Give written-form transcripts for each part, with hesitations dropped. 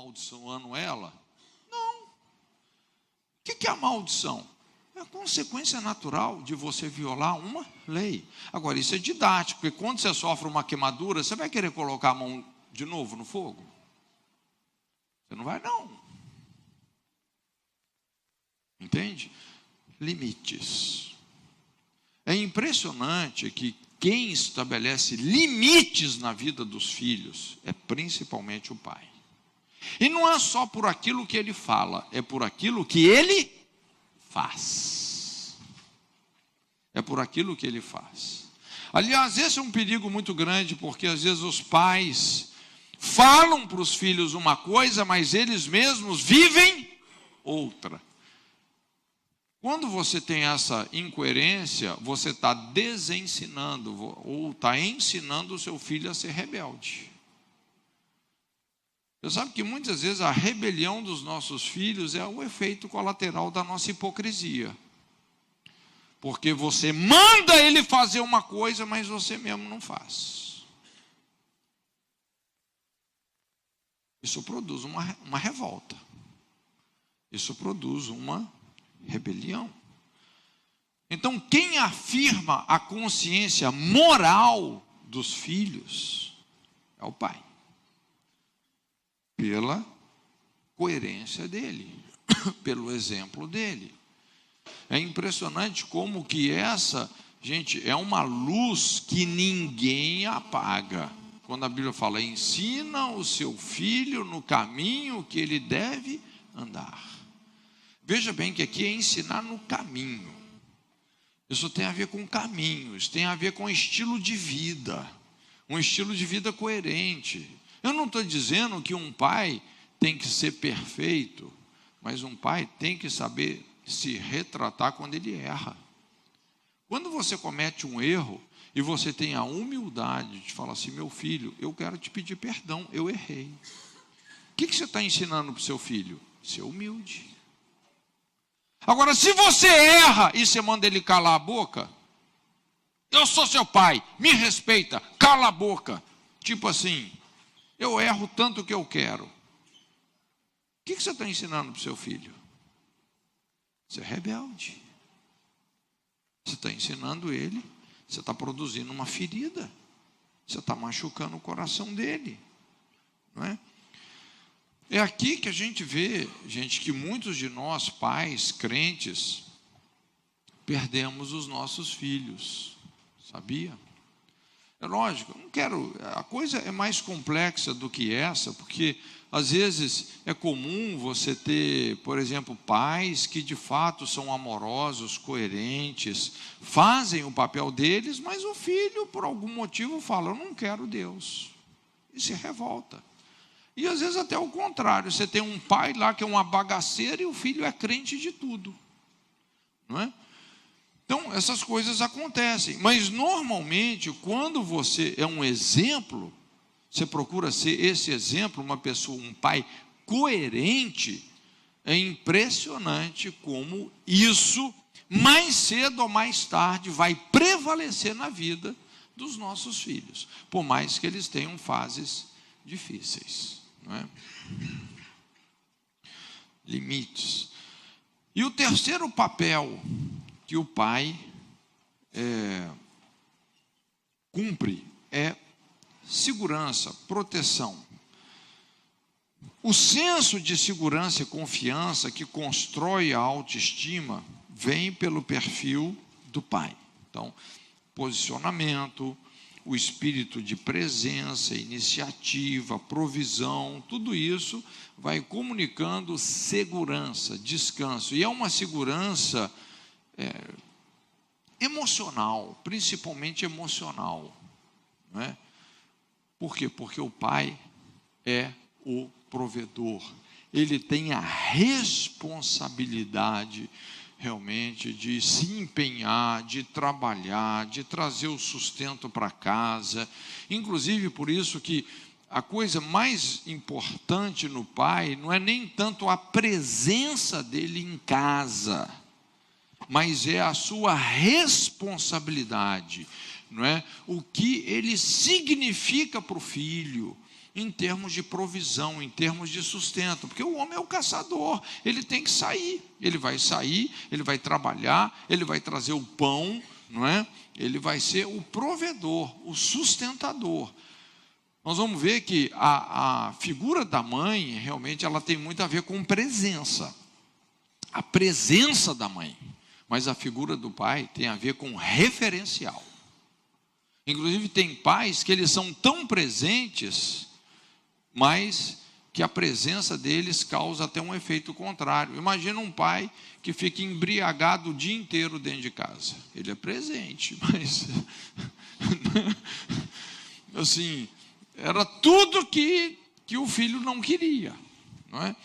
amaldiçoando ela? Não. O que é a maldição? É a consequência natural de você violar uma lei. Agora, isso é didático, porque quando você sofre uma queimadura, você vai querer colocar a mão de novo no fogo? Você não vai, não. Entende? Limites. É impressionante que quem estabelece limites na vida dos filhos é principalmente o pai. E não é só por aquilo que ele fala, é por aquilo que ele faz. É por aquilo que ele faz. Aliás, esse é um perigo muito grande, porque às vezes os pais falam para os filhos uma coisa, mas eles mesmos vivem outra. Quando você tem essa incoerência, você está desensinando ou está ensinando o seu filho a ser rebelde. Você sabe que muitas vezes a rebelião dos nossos filhos é o efeito colateral da nossa hipocrisia. Porque você manda ele fazer uma coisa, mas você mesmo não faz. Isso produz uma revolta. Isso produz uma rebelião. Então, quem afirma a consciência moral dos filhos é o pai. Pela coerência dele, pelo exemplo dele. É impressionante como que essa, gente, é uma luz que ninguém apaga. Quando a Bíblia fala, ensina o seu filho no caminho que ele deve andar. Veja bem que aqui é ensinar no caminho. Isso tem a ver com caminhos, tem a ver com estilo de vida. Um estilo de vida coerente. Eu não estou dizendo que um pai tem que ser perfeito, mas um pai tem que saber se retratar quando ele erra. Quando você comete um erro e você tem a humildade de falar assim, meu filho, eu quero te pedir perdão, eu errei. O que você está ensinando para o seu filho? Ser humilde. Agora, se você erra e você manda ele calar a boca, eu sou seu pai, me respeita, cala a boca. Tipo assim, eu erro tanto que eu quero. O que você está ensinando para o seu filho? Ser rebelde. Você está ensinando ele, você está produzindo uma ferida. Você está machucando o coração dele. Não é? É aqui que a gente vê, gente, que muitos de nós, pais, crentes, perdemos os nossos filhos. Sabia? É lógico, eu não quero, a coisa é mais complexa do que essa, porque às vezes é comum você ter, por exemplo, pais que de fato são amorosos, coerentes, fazem o papel deles, mas o filho, por algum motivo, fala, eu não quero Deus, e se revolta. E às vezes até o contrário, você tem um pai lá que é uma bagaceira e o filho é crente de tudo, não é? Então, essas coisas acontecem, mas normalmente, quando você é um exemplo, você procura ser esse exemplo, uma pessoa, um pai coerente, é impressionante como isso, mais cedo ou mais tarde, vai prevalecer na vida dos nossos filhos, por mais que eles tenham fases difíceis, não é? Limites. E o terceiro papel que o pai cumpre é segurança, proteção. O senso de segurança e confiança que constrói a autoestima vem pelo perfil do pai. Então, posicionamento, o espírito de presença, iniciativa, provisão, tudo isso vai comunicando segurança, descanso. E é uma segurança emocional, principalmente emocional, não é? Por quê? Porque o pai é o provedor, ele tem a responsabilidade realmente de se empenhar, de trabalhar, de trazer o sustento para casa, inclusive por isso que a coisa mais importante no pai não é nem tanto a presença dele em casa, mas é a sua responsabilidade, não é? O que ele significa para o filho. em termos de provisão, em termos de sustento, porque o homem é o caçador, ele tem que sair, ele vai trabalhar, ele vai trazer o pão, não é? Ele vai ser o provedor, o sustentador. Nós vamos ver que a figura da mãe, realmente, ela tem muito a ver com presença, a presença da mãe, mas a figura do pai tem a ver com referencial. Inclusive tem pais que eles são tão presentes, mas que a presença deles causa até um efeito contrário. Imagina um pai que fica embriagado o dia inteiro dentro de casa. Ele é presente, mas assim, era tudo que o filho não queria, não é?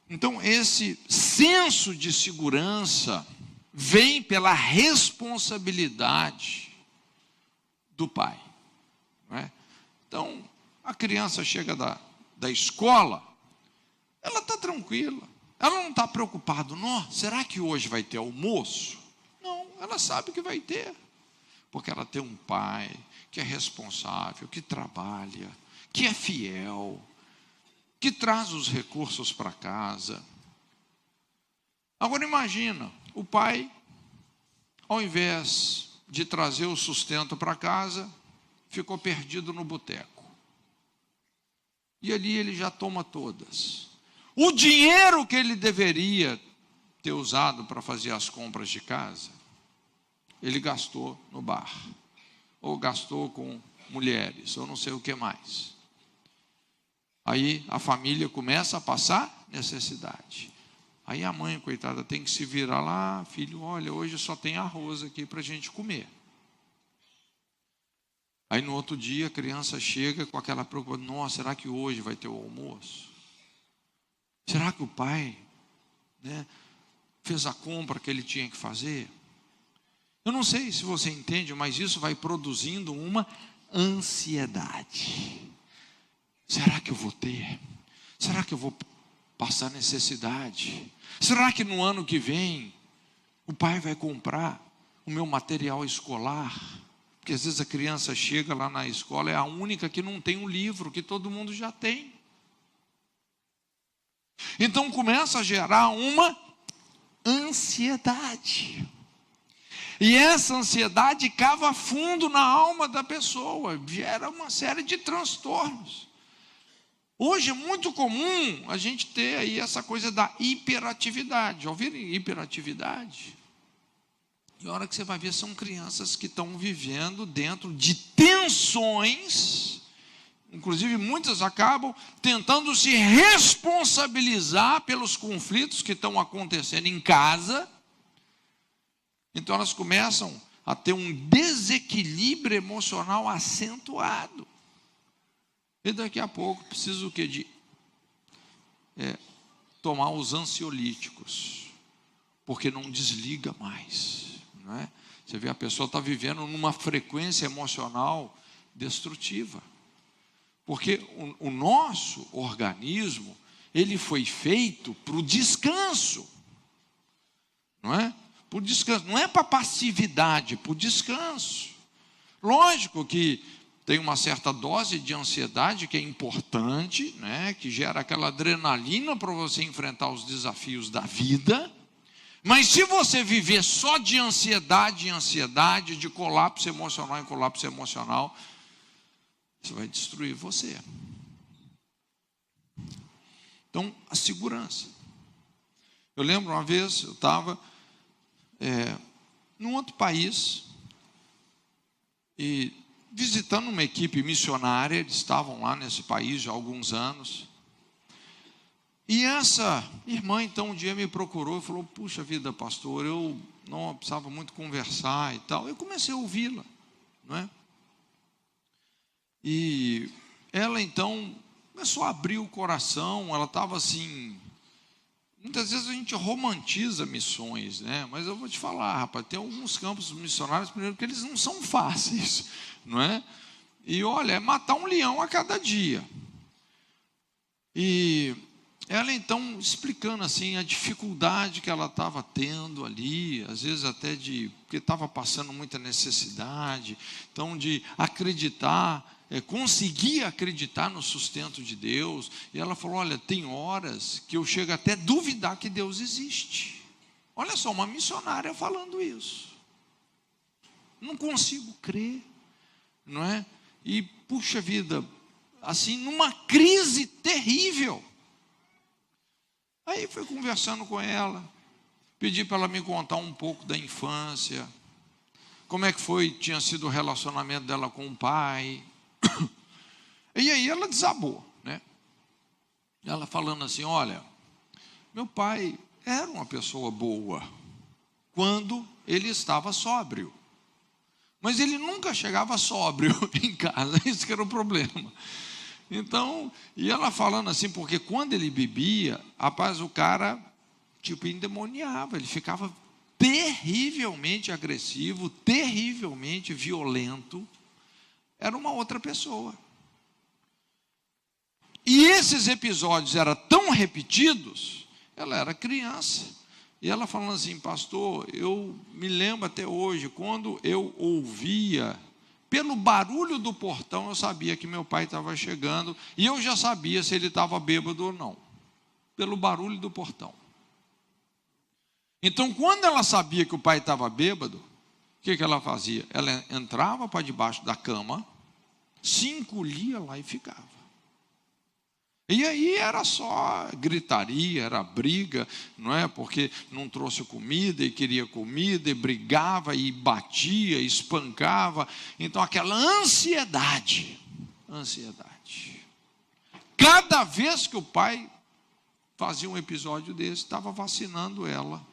Então esse senso de segurança vem pela responsabilidade do pai, não é? Então a criança chega da escola, ela está tranquila, ela não está preocupada. Será que hoje vai ter almoço? Não, ela sabe que vai ter, porque ela tem um pai que é responsável, que trabalha, que é fiel, que traz os recursos para casa. Agora imagina, o pai, ao invés de trazer o sustento para casa, ficou perdido no boteco. E ali ele já toma todas. O dinheiro que ele deveria ter usado para fazer as compras de casa, ele gastou no bar, ou gastou com mulheres, ou não sei o que mais. Aí a família começa a passar necessidade. Aí a mãe, coitada, tem que se virar lá: filho, olha, hoje só tem arroz aqui para a gente comer. Aí no outro dia a criança chega com aquela preocupação: nossa, será que hoje vai ter o almoço? Será que o pai, fez a compra que ele tinha que fazer? Eu não sei se você entende, mas isso vai produzindo uma ansiedade. Será que eu vou ter? Será que eu vou passar necessidade? Será que no ano que vem o pai vai comprar o meu material escolar? Porque às vezes a criança chega lá na escola, é a única que não tem um livro, que todo mundo já tem. Então começa a gerar uma ansiedade. E essa ansiedade cava fundo na alma da pessoa, gera uma série de transtornos. Hoje é muito comum a gente ter aí essa coisa da hiperatividade. Já ouviram hiperatividade? E a hora que você vai ver, são crianças que estão vivendo dentro de tensões. Inclusive muitas acabam tentando se responsabilizar pelos conflitos que estão acontecendo em casa. Então elas começam a ter um desequilíbrio emocional acentuado. E daqui a pouco precisa o quê? De tomar os ansiolíticos, porque não desliga mais, não é? Você vê, a pessoa está vivendo numa frequência emocional destrutiva, porque o nosso organismo, ele foi feito para o descanso, não é? Por descanso, não é para passividade, por descanso. Lógico que tem uma certa dose de ansiedade que é importante, né? Que gera aquela adrenalina para você enfrentar os desafios da vida. Mas se você viver só de ansiedade em ansiedade, de colapso emocional em colapso emocional, isso vai destruir você. Então, a segurança. Eu lembro uma vez, eu estava num outro país e visitando uma equipe missionária. Eles estavam lá nesse país já há alguns anos. E essa irmã, então, um dia me procurou e falou: puxa vida, pastor, eu não precisava muito conversar e tal. Eu comecei a ouvi-la, não é? E ela, então, começou a abrir o coração. Ela estava assim... Muitas vezes a gente romantiza missões, né? Mas eu vou te falar, rapaz, tem alguns campos missionários, primeiro, que eles não são fáceis, não é? E olha, é matar um leão a cada dia. E ela, então, explicando assim a dificuldade que ela estava tendo ali, às vezes até porque estava passando muita necessidade, então de acreditar conseguia acreditar no sustento de Deus. E ela falou: olha, tem horas que eu chego até a duvidar que Deus existe. Olha só, uma missionária falando isso. Não consigo crer, não é? E, puxa vida, assim, numa crise terrível. Aí fui conversando com ela, pedi para ela me contar um pouco da infância, como é que tinha sido o relacionamento dela com o pai. E aí ela desabou, né? Ela falando assim: olha, meu pai era uma pessoa boa quando ele estava sóbrio, mas ele nunca chegava sóbrio em casa, esse que era o problema. Então, e ela falando assim, porque quando ele bebia, rapaz, o cara tipo endemoniava, ele ficava terrivelmente agressivo, terrivelmente violento, era uma outra pessoa. E esses episódios eram tão repetidos, ela era criança, e ela falando assim: pastor, eu me lembro até hoje, quando eu ouvia, pelo barulho do portão, eu sabia que meu pai estava chegando, e eu já sabia se ele estava bêbado ou não, pelo barulho do portão. Então, quando ela sabia que o pai estava bêbado, o que ela fazia? Ela entrava para debaixo da cama, se encolhia lá e ficava. E aí era só gritaria, era briga, não é? Porque não trouxe comida e queria comida, e brigava, e batia, e espancava. Então aquela ansiedade. Cada vez que o pai fazia um episódio desse, estava vacinando ela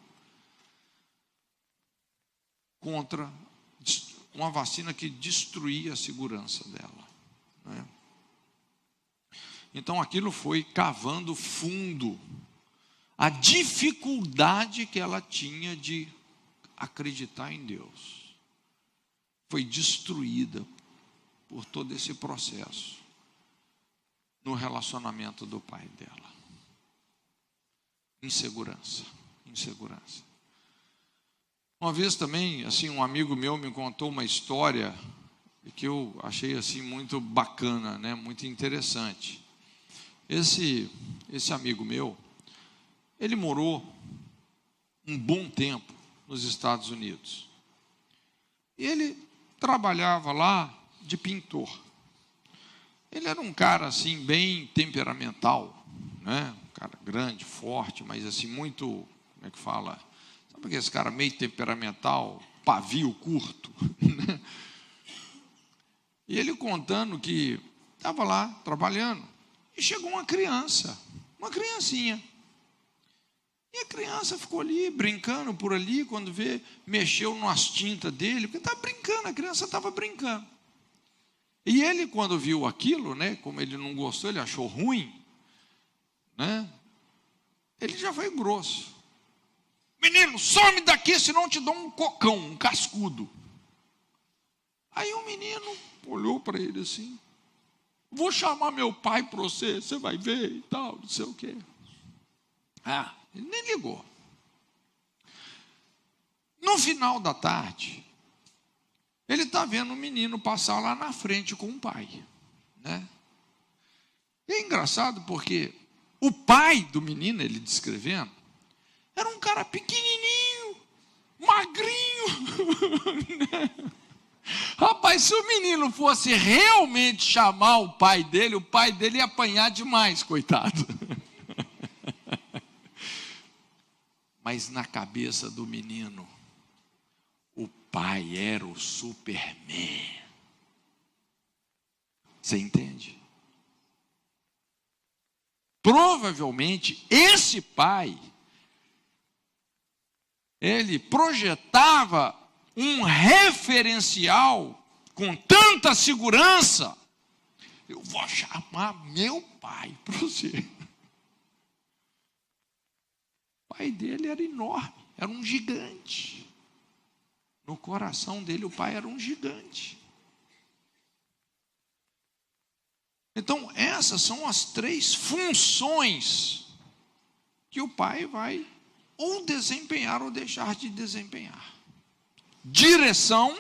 contra uma vacina que destruía a segurança dela, não é? Então aquilo foi cavando fundo a dificuldade que ela tinha de acreditar em Deus. Foi destruída por todo esse processo no relacionamento do pai dela. Insegurança. Uma vez também, assim, um amigo meu me contou uma história que eu achei assim muito bacana, né? Muito interessante. Esse amigo meu, ele morou um bom tempo nos Estados Unidos. E ele trabalhava lá de pintor. Ele era um cara assim bem temperamental, né? Um cara grande, forte, mas assim muito, como é que fala? Sabe aquele cara meio temperamental, pavio curto, né? E ele contando que estava lá trabalhando. E chegou uma criancinha. E a criança ficou ali, brincando por ali, quando vê, mexeu nas tintas dele, porque estava brincando, a criança estava brincando. E ele, quando viu aquilo, né, como ele não gostou, ele achou ruim, né, ele já foi grosso. Menino, some daqui, senão eu te dou um cocão, um cascudo. Aí o menino olhou para ele assim: vou chamar meu pai para você, você vai ver e tal, não sei o quê. Ele nem ligou. No final da tarde, ele está vendo o menino passar lá na frente com o pai, né? E é engraçado porque o pai do menino, ele descrevendo, era um cara pequenininho, magrinho, né? Rapaz, se o menino fosse realmente chamar o pai dele ia apanhar demais, coitado. Mas na cabeça do menino, o pai era o Superman. Você entende? Provavelmente esse pai, ele projetava um referencial com tanta segurança: eu vou chamar meu pai para você. O pai dele era enorme, era um gigante. No coração dele, o pai era um gigante. Então, essas são as 3 funções que o pai vai ou desempenhar ou deixar de desempenhar. Direção,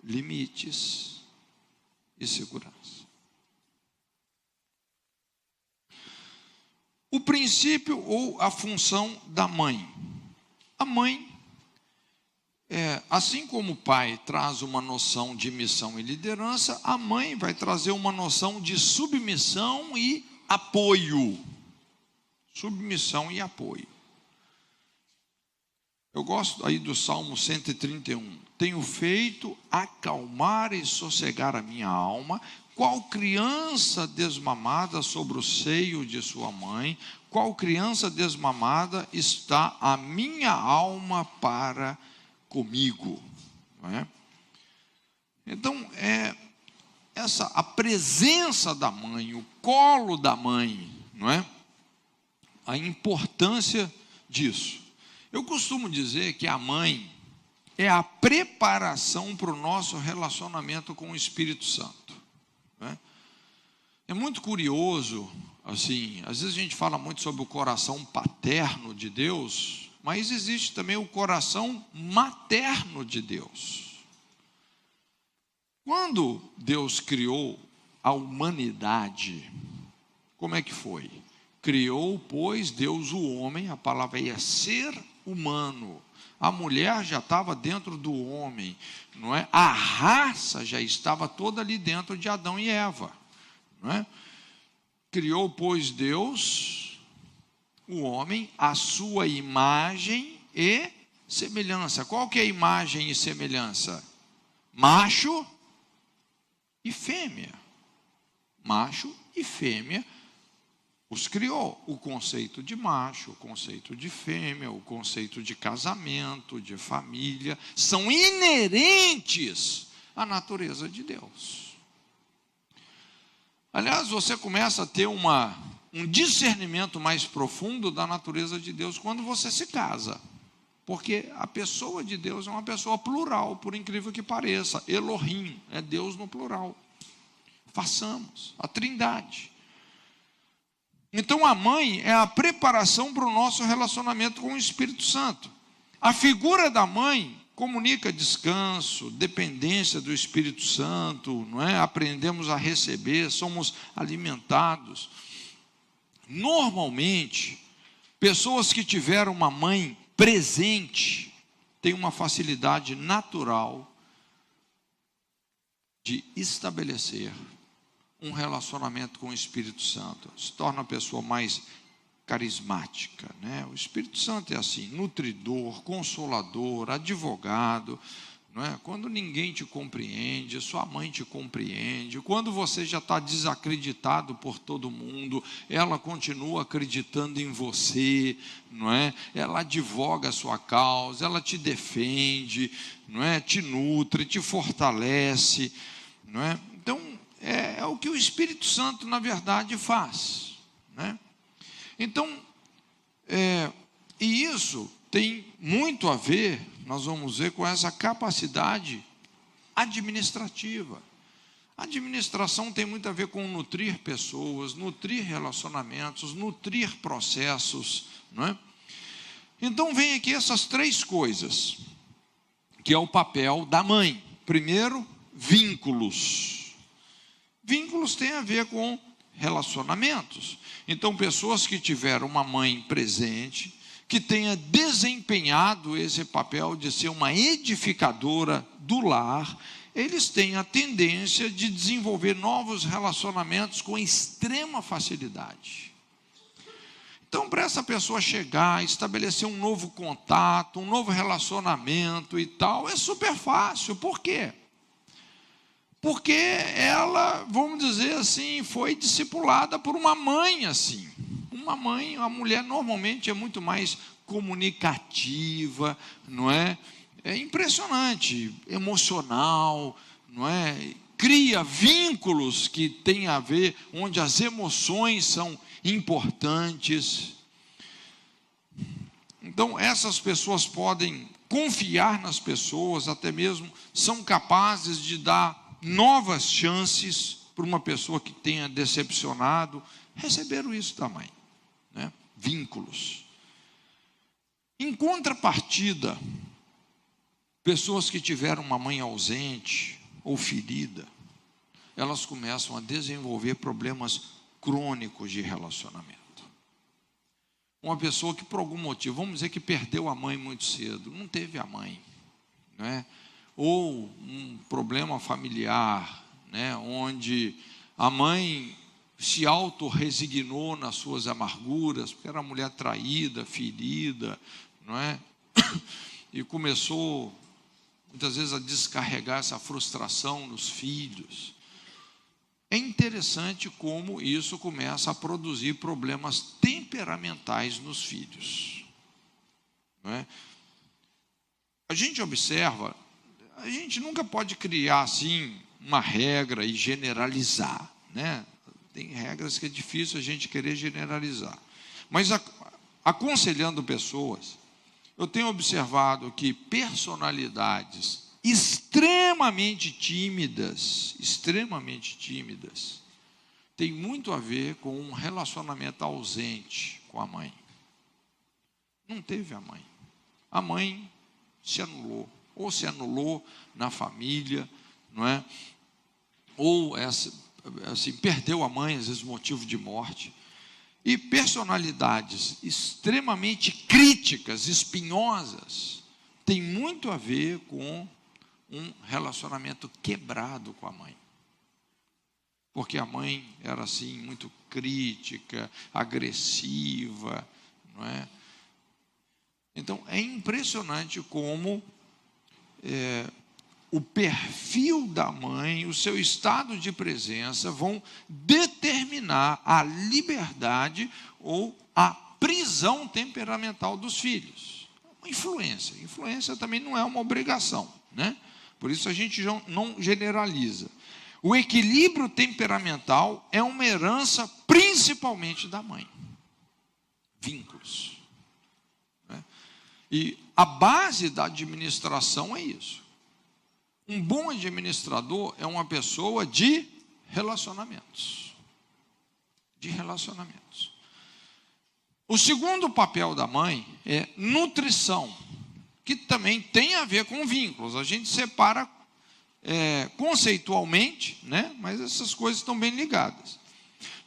limites e segurança. O princípio ou a função da mãe. A mãe, assim como o pai traz uma noção de missão e liderança, a mãe vai trazer uma noção de submissão e apoio. Submissão e apoio. Eu gosto aí do Salmo 131. Tenho feito acalmar e sossegar a minha alma, qual criança desmamada sobre o seio de sua mãe, qual criança desmamada está a minha alma para comigo. Não é? Então, a presença da mãe, o colo da mãe, não é? A importância disso. Eu costumo dizer que a mãe é a preparação para o nosso relacionamento com o Espírito Santo. Né? É muito curioso, assim, às vezes a gente fala muito sobre o coração paterno de Deus, mas existe também o coração materno de Deus. Quando Deus criou a humanidade, como é que foi? Criou, pois, Deus o homem, a palavra é ser humano. A mulher já estava dentro do homem, não é? A raça já estava toda ali dentro de Adão e Eva, não é? Criou, pois, Deus o homem, a sua imagem e semelhança. Qual que é a imagem e semelhança? Macho e fêmea. Macho e fêmea os criou. O conceito de macho, o conceito de fêmea, o conceito de casamento, de família, são inerentes à natureza de Deus. Aliás, você começa a ter um discernimento mais profundo da natureza de Deus quando você se casa. Porque a pessoa de Deus é uma pessoa plural, por incrível que pareça. Elohim é Deus no plural. Façamos a Trindade. Então a mãe é a preparação para o nosso relacionamento com o Espírito Santo. A figura da mãe comunica descanso, dependência do Espírito Santo, não é? Aprendemos a receber, somos alimentados. Normalmente, pessoas que tiveram uma mãe presente têm uma facilidade natural de estabelecer um relacionamento com o Espírito Santo, se torna a pessoa mais carismática, né? O Espírito Santo é assim, nutridor, consolador, advogado, não é? Quando ninguém te compreende, sua mãe te compreende. Quando você já está desacreditado por todo mundo, ela continua acreditando em você, não é? Ela advoga a sua causa, ela te defende, não é? Te nutre, te fortalece, não é? Então, é o que o Espírito Santo, na verdade, faz, né? Então, e isso tem muito a ver, nós vamos ver, com essa capacidade administrativa. A administração tem muito a ver com nutrir pessoas, nutrir relacionamentos, nutrir processos, não é? Então, vem aqui essas três coisas, que é o papel da mãe. Primeiro, vínculos. Vínculos têm a ver com relacionamentos. Então, pessoas que tiveram uma mãe presente, que tenha desempenhado esse papel de ser uma edificadora do lar, eles têm a tendência de desenvolver novos relacionamentos com extrema facilidade. Então, para essa pessoa chegar, estabelecer um novo contato, um novo relacionamento e tal, é super fácil. Por quê? Porque ela, vamos dizer assim, foi discipulada por uma mãe assim. Uma mãe, a mulher normalmente é muito mais comunicativa, não é? É impressionante, emocional, não é? Cria vínculos que têm a ver, onde as emoções são importantes. Então, essas pessoas podem confiar nas pessoas, até mesmo são capazes de dar novas chances para uma pessoa que tenha decepcionado. Receberam isso da mãe, né? Vínculos. Em contrapartida, Pessoas que tiveram uma mãe ausente ou ferida, elas começam a desenvolver problemas crônicos de relacionamento. Uma pessoa que por algum motivo, vamos dizer que perdeu a mãe muito cedo, não teve a mãe, né? Ou um problema familiar, né? Onde a mãe se autorresignou nas suas amarguras, porque era uma mulher traída, ferida, não é? E começou, muitas vezes, a descarregar essa frustração nos filhos. É interessante como isso começa a produzir problemas temperamentais nos filhos, não é? A gente observa, a gente nunca pode criar assim uma regra e generalizar, né? Tem regras que é difícil a gente querer generalizar. Mas aconselhando pessoas, eu tenho observado que personalidades extremamente tímidas, tem muito a ver com um relacionamento ausente com a mãe. Não teve a mãe. A mãe se anulou, ou se anulou na família, não é? Ou assim, perdeu a mãe, às vezes motivo de morte. E personalidades extremamente críticas, espinhosas, tem muito a ver com um relacionamento quebrado com a mãe. Porque a mãe era assim, muito crítica, agressiva, não é? Então, é impressionante como o perfil da mãe, o seu estado de presença vão determinar a liberdade ou a prisão temperamental dos filhos. Uma influência. Influência também não é uma obrigação, né? Por isso a gente não generaliza. O equilíbrio temperamental é uma herança principalmente da mãe. Vínculos. Né? E a base da administração é isso. Um bom administrador é uma pessoa de relacionamentos. De relacionamentos. O segundo papel da mãe é nutrição, que também tem a ver com vínculos. A gente separa conceitualmente, né? Mas essas coisas estão bem ligadas.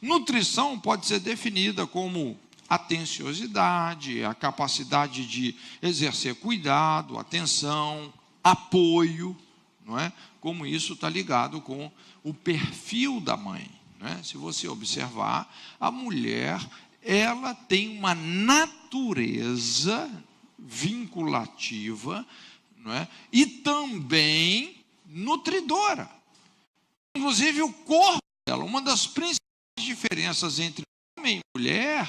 Nutrição pode ser definida como atenciosidade, a capacidade de exercer cuidado, atenção, apoio, não é? Como isso está ligado com o perfil da mãe, né? Se você observar, a mulher, ela tem uma natureza vinculativa, não é? E também nutridora. Inclusive o corpo dela, uma das principais diferenças entre homem e mulher,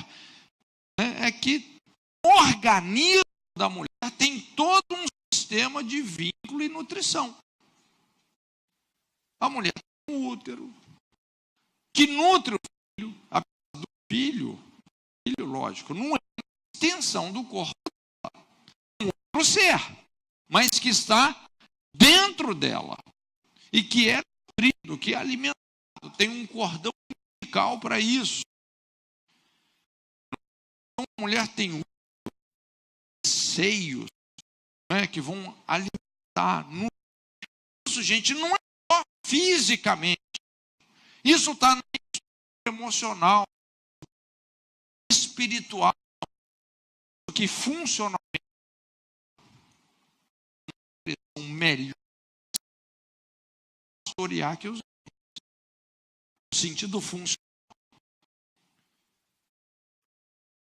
né, é que o organismo da mulher tem todo um sistema de vínculo e nutrição. A mulher tem um útero, que nutre o filho, a do filho, lógico, não é uma extensão do corpo dela, é um outro ser, mas que está dentro dela, e que é nutrido, que é alimentado, tem um cordão umbilical para isso. Então, a mulher tem seios, né, que vão alimentar. Isso, gente, não é só fisicamente. Isso está no emocional, espiritual, que funcionalmente são melhor pastorear que os outros. No sentido funcional.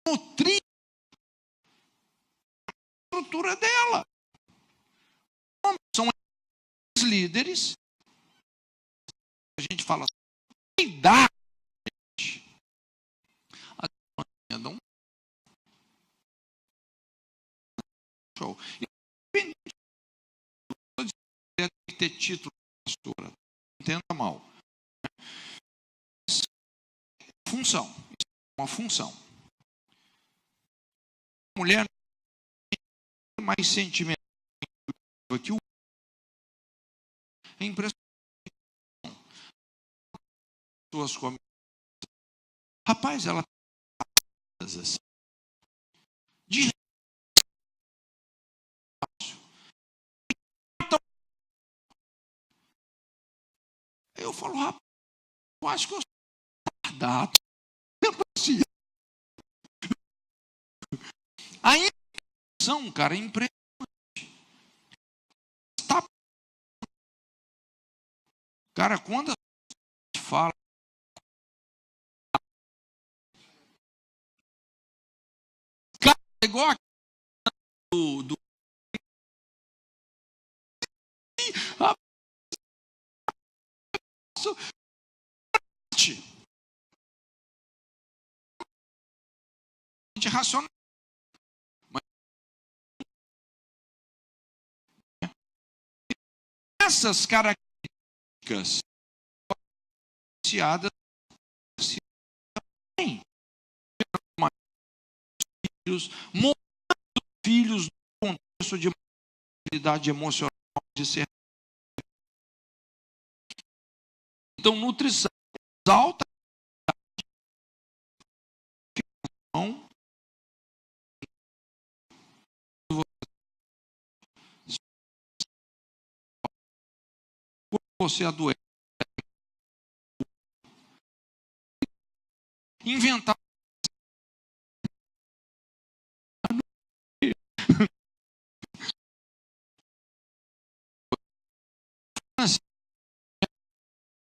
Nutrir a estrutura dela. São os líderes. A gente fala, cuidar. Dá show. Independente de ter título de pastora, não entenda mal. Função. Isso é uma função. A mulher tem mais sentimento que o é impressionante. Pessoas comem. Rapaz, ela assim. De eu falo, rapaz, eu acho que eu sou retardado. A intenção, cara, é impressionante. Cara, quando a gente fala, cara, é igual do racional. Mas essas características associadas se têm filhos, filhos no contexto de maturidade emocional, de ser. Então, nutrição alta, você adoece, inventar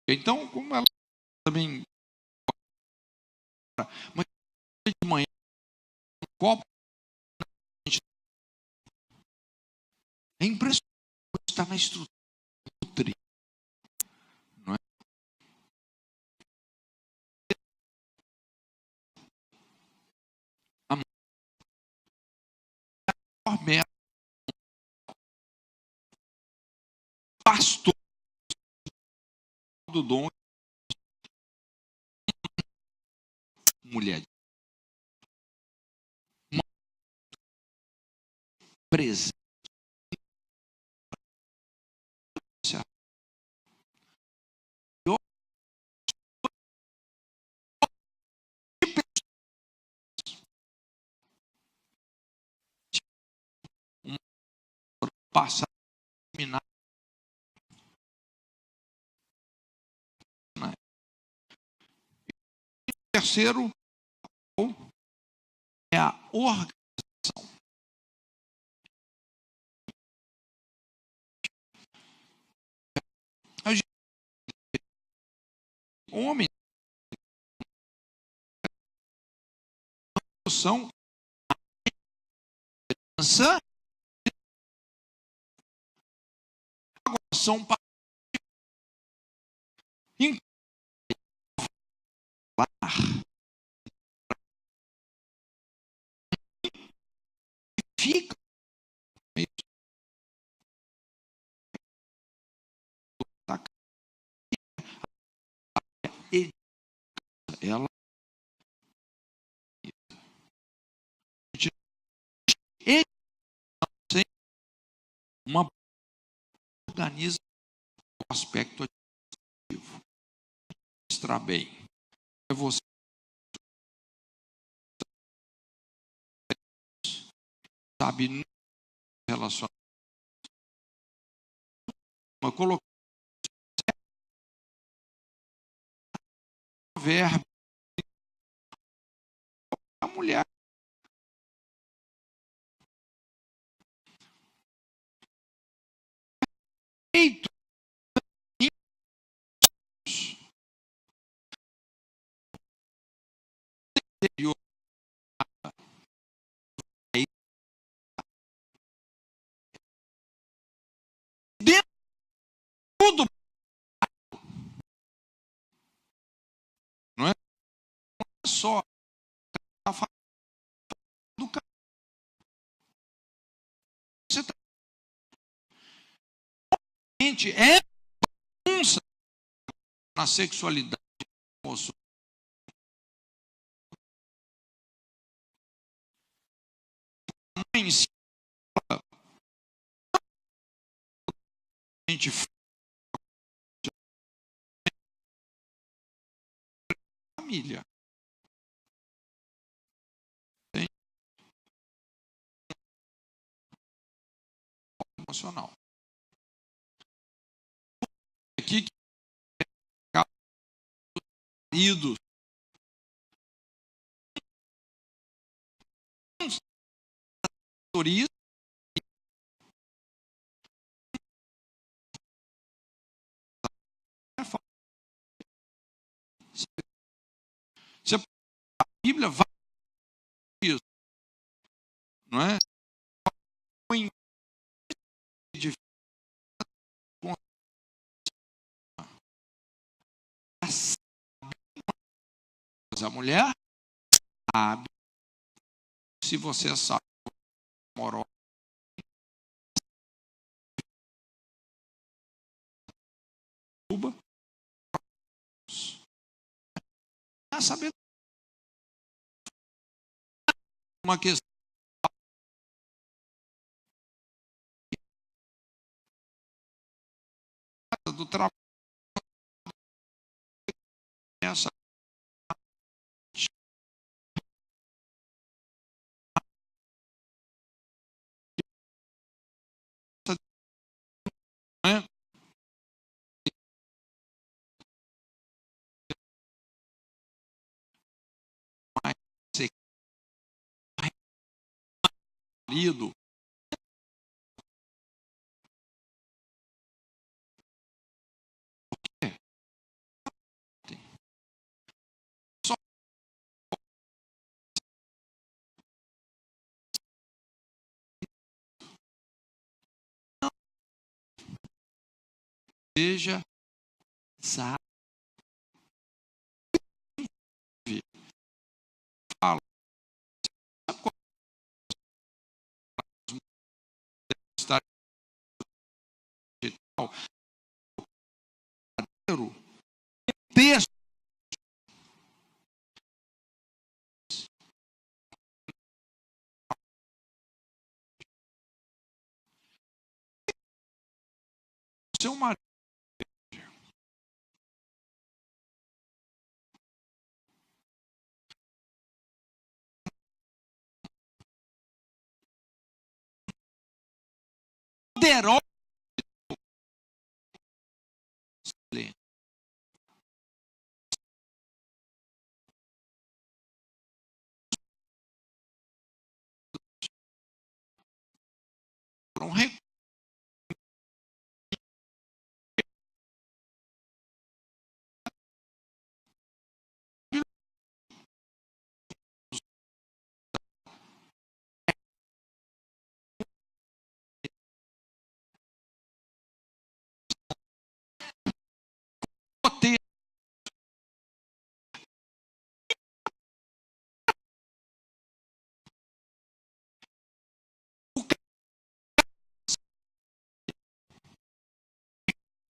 então, como ela também, mas de manhã, um copo, é impressionante estar na estrutura, não é? A maior meta, pastor do dom, mulher, uma presença, uma passar, terminar, né? Terceiro é a organização. Homem, são são para fica ela tem uma organiza o aspecto ativo. Mostrar bem. É você sabe no relacionamento. Mas colocar o verbo a mulher feito interior dentro de tudo, não é só a falando do cara. Você está é bagunça na sexualidade, moço. Mãe, se a gente família tem emocional. Aqui maridos, autorizam. Você, a Bíblia vai isso, não é? A mulher sabe, se você sabe, moral, é saber uma questão do trabalho, essa né? Mas ser marido é, só seja sabe, fala, sabe qual está digital, texto, seu marido, poderoso, um recurso,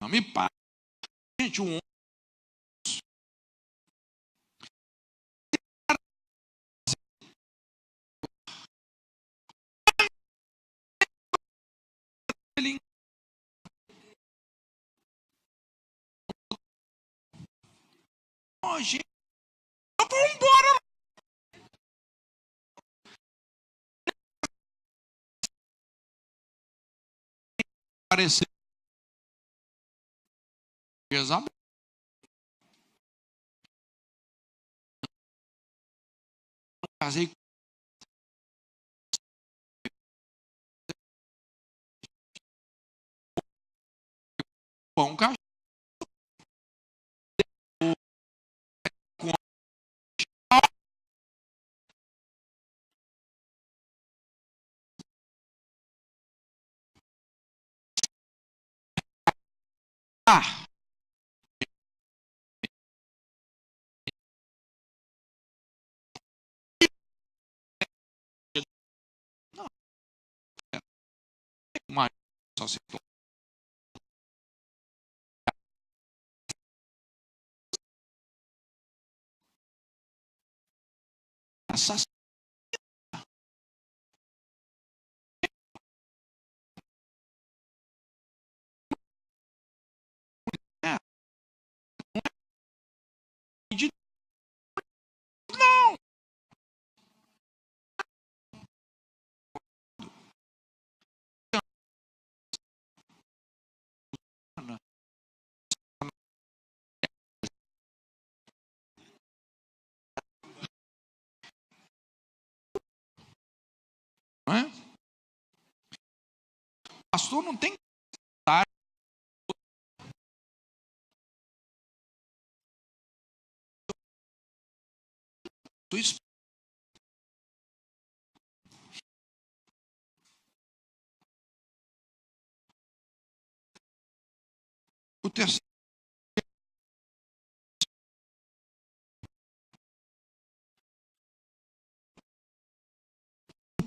não me para. Gente, um homem ele hoje, eu vou embora, aparecer, Jezabel, casei com um cachorro, com ah, não, mas só se essa é de não, pastor não tem que estar o terceiro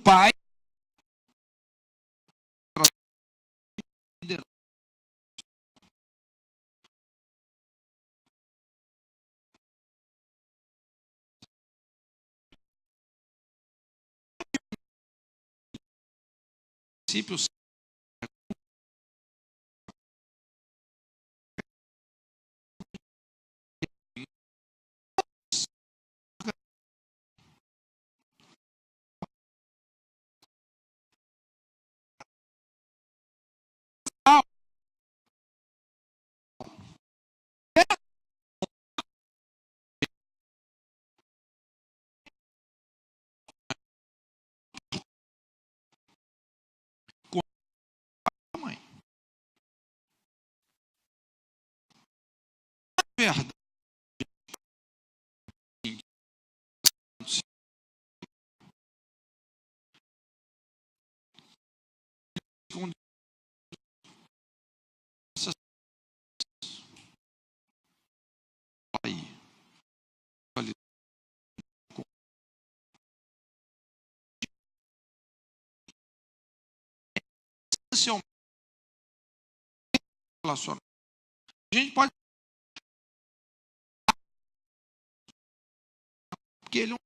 pai princípios com a mãe. Verdade. Aí, essencialmente relacionado. A gente pode porque ele é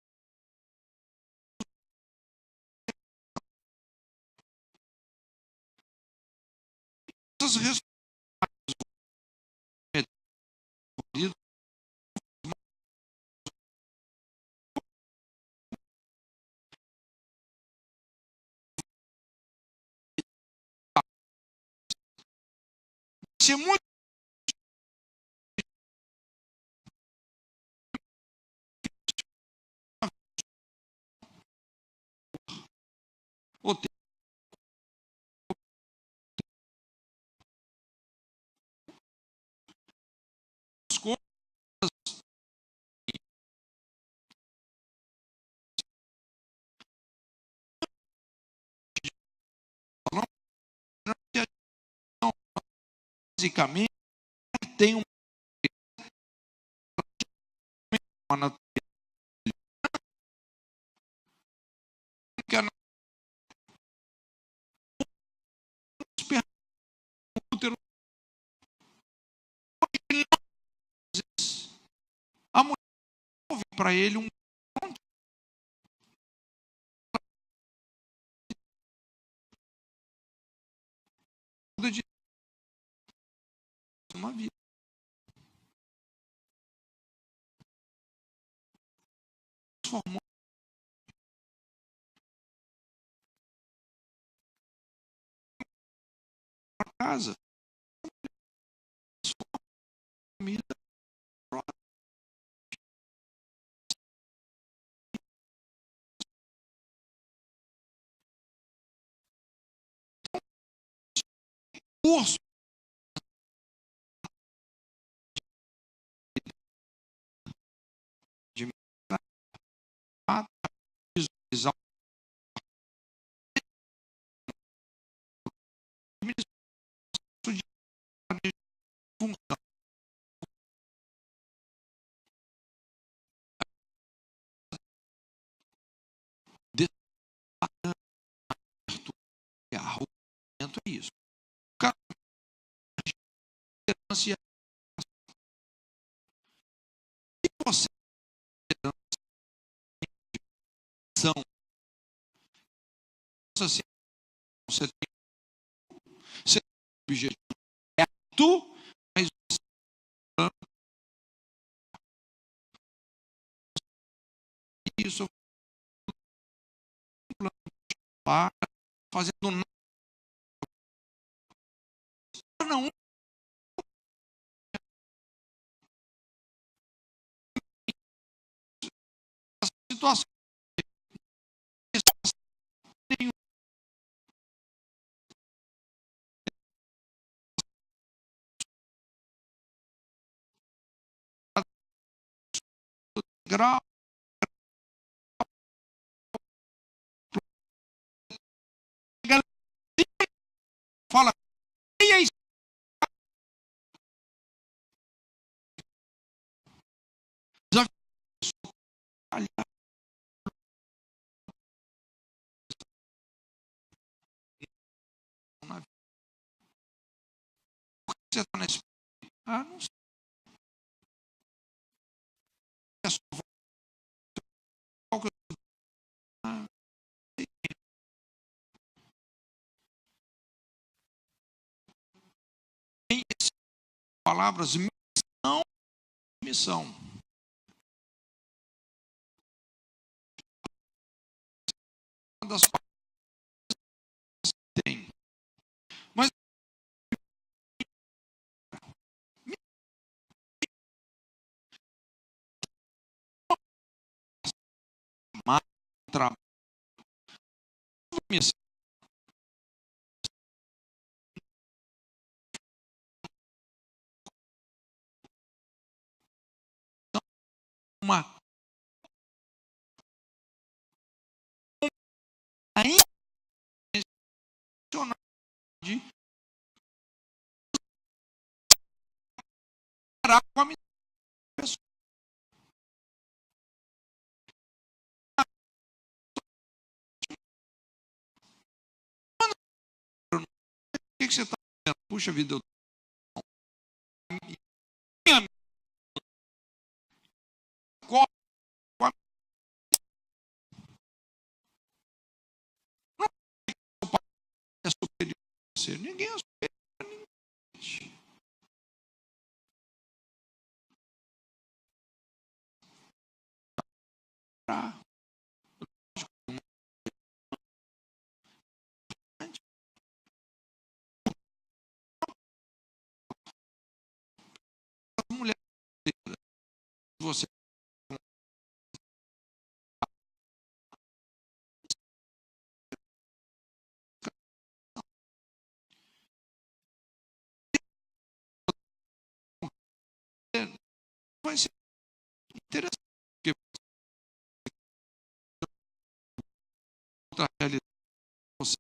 essas ser muito ou ter as coisas que a gente não, basicamente tem uma natureza que a nossa útero, a mulher ouve para ele um monte de uma vida. Transformou a casa, família, curso de visualizar de função desse arrogante é isso. O cara se você são assim, você tem objetivo certo, mas isso para fazendo nada não situação grau. Fala, e aí? Já você está nesse. Ah, não sei. Qual que eu... ah, tem palavras missão, missão. Uma das palavras que tem. Mas trabalho, missão, uma intencionalidade para com a minha pessoa. O que você está dizendo? Puxa vida, eu minha qual é superior a você? Ninguém é superior a ninguém. As mulheres, você vai ser interessante, porque outra realidade você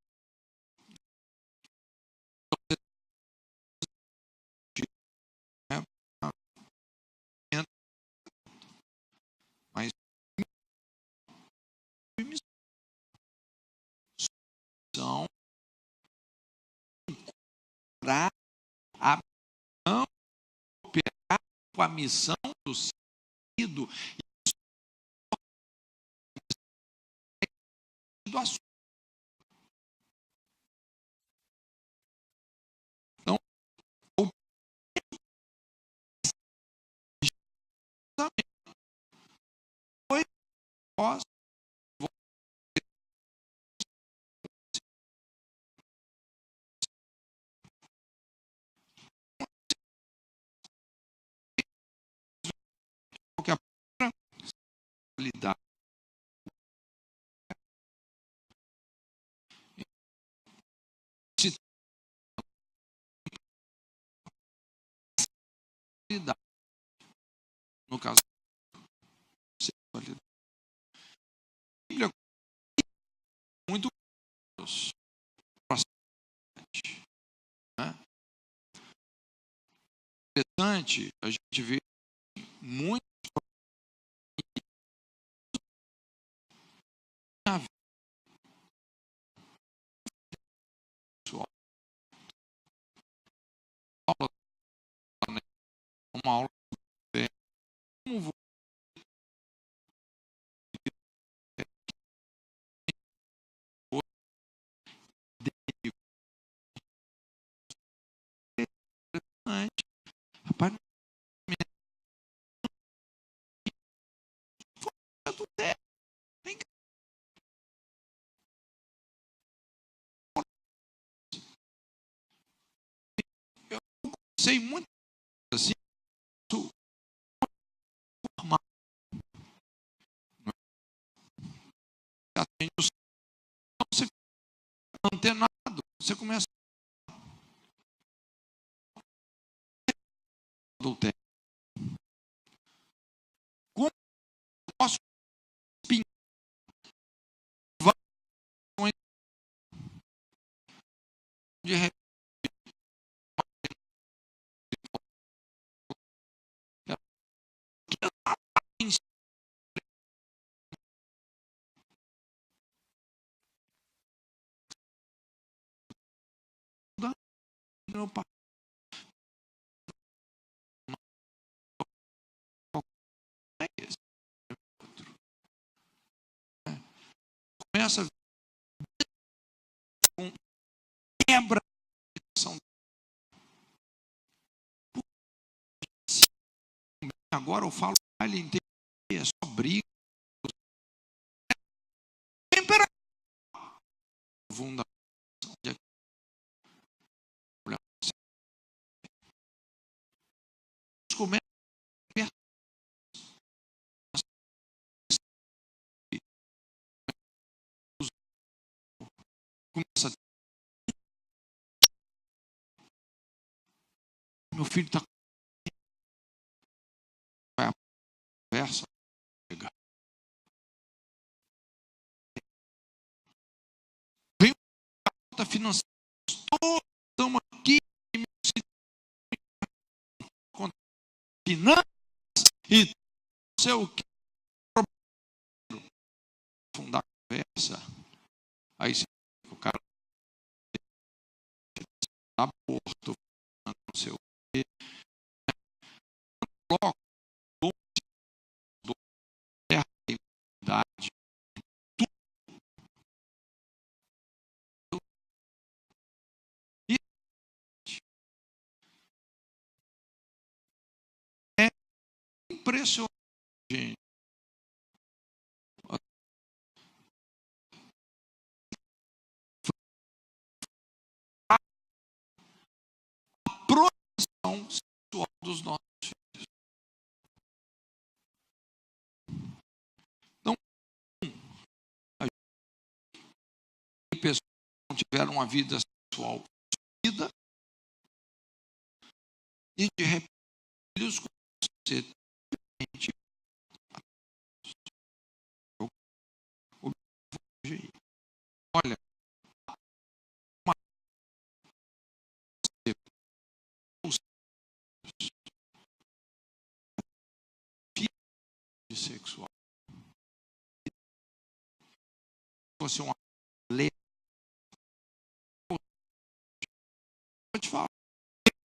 né, mas missão para a não operar com a missão do sentido do assunto. Então, o pensamento foi pós que a realidade se realidade, no caso sexualidade. A Bíblia é muito né? Interessante, a gente vê muito na vida pessoal. Uma aula é como você antes, rapaz, tudo é. Eu sei muito assim, isso normal. Atende o você fica antenado, você começa a adultério. Como posso espinhar várias de repente meu pai é esse. Começa a com quebra de ação. Agora eu falo, ele entende, é só briga. Fundação de começa a meu filho está com a conversa, vem a conta financeira, todos estamos aqui, finanças e não sei o que, fundar a conversa, aí o cara está morto, não sei o que, coloca a idade, tudo. E é impressionante, gente. A proteção sexual dos nossos filhos. Então, pessoas que não tiveram uma vida sexual vida e de repente filhos com você olha, uma filho sexual. Você é uma lei, pode falar,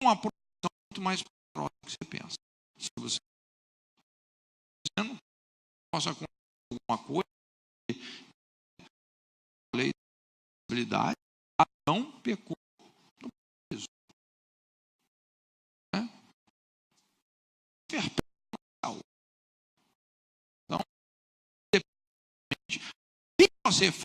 uma proteção muito mais poderosa do que você pensa. Se você não possa acontecer alguma coisa, lei de habilidade, Adão pecou no peso. Né? Então, depende. O que você faz?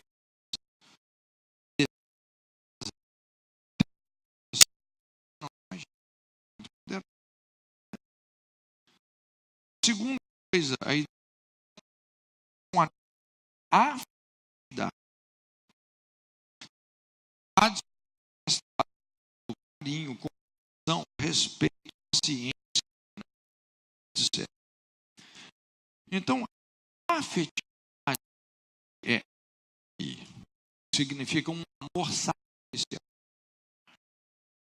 Segunda coisa, aí com a afinidade, carinho, compaixão, respeito, paciência, etc. Então, a afetividade significa um amor sacrificial.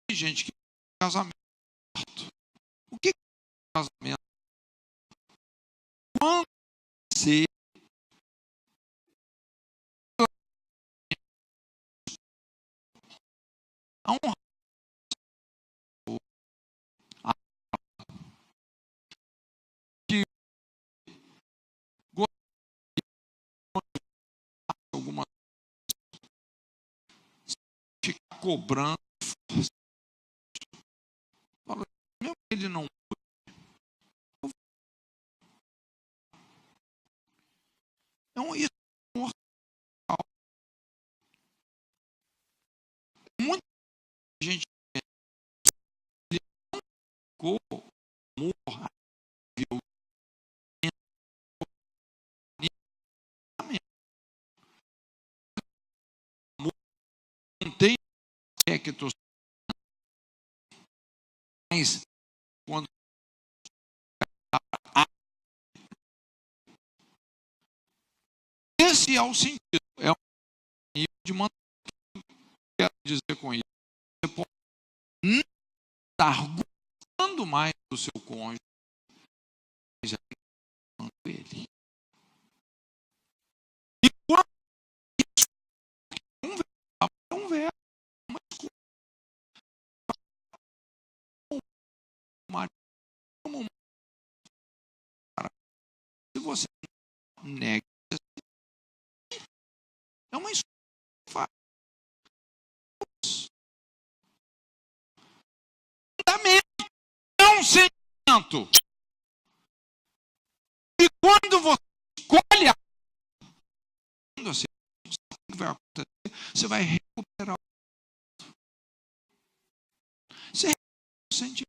Tem gente que casamento. O que é casamento? Quando você honra que gosta de alguma ficar cobrando, fala, mesmo que ele não. Então, isso é amor. Muita gente ficou amor, não tem aspectos, mas quando Esse é o sentido. É um nível de mandamento. Quero dizer com isso. Você pode não estar gostando mais do seu cônjuge, mas já amando ele. E quando isso é um verbo, uma escolha. O marido como se você nega, é uma escolha. Fundamento é um sentimento. E quando você escolhe, quando você sabe o que vai acontecer, você vai recuperar o você recupera o sentimento.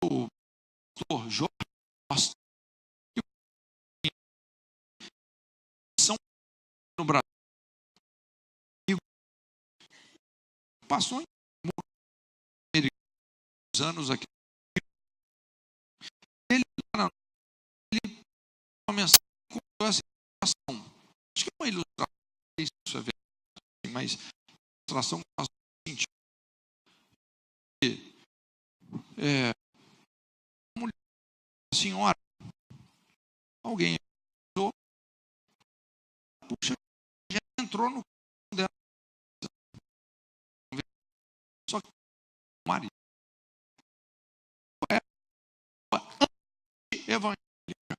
O pastor Jorge Costa, que são no Brasil, passou em anos aqui. Ele uma mensagem com essa ilustração. Acho que é uma ilustração, isso é verdade, mas ilustração faz sentido. Uma mulher, senhora, alguém entrou, puxa, já entrou no dela. Só que o marido é evangélica.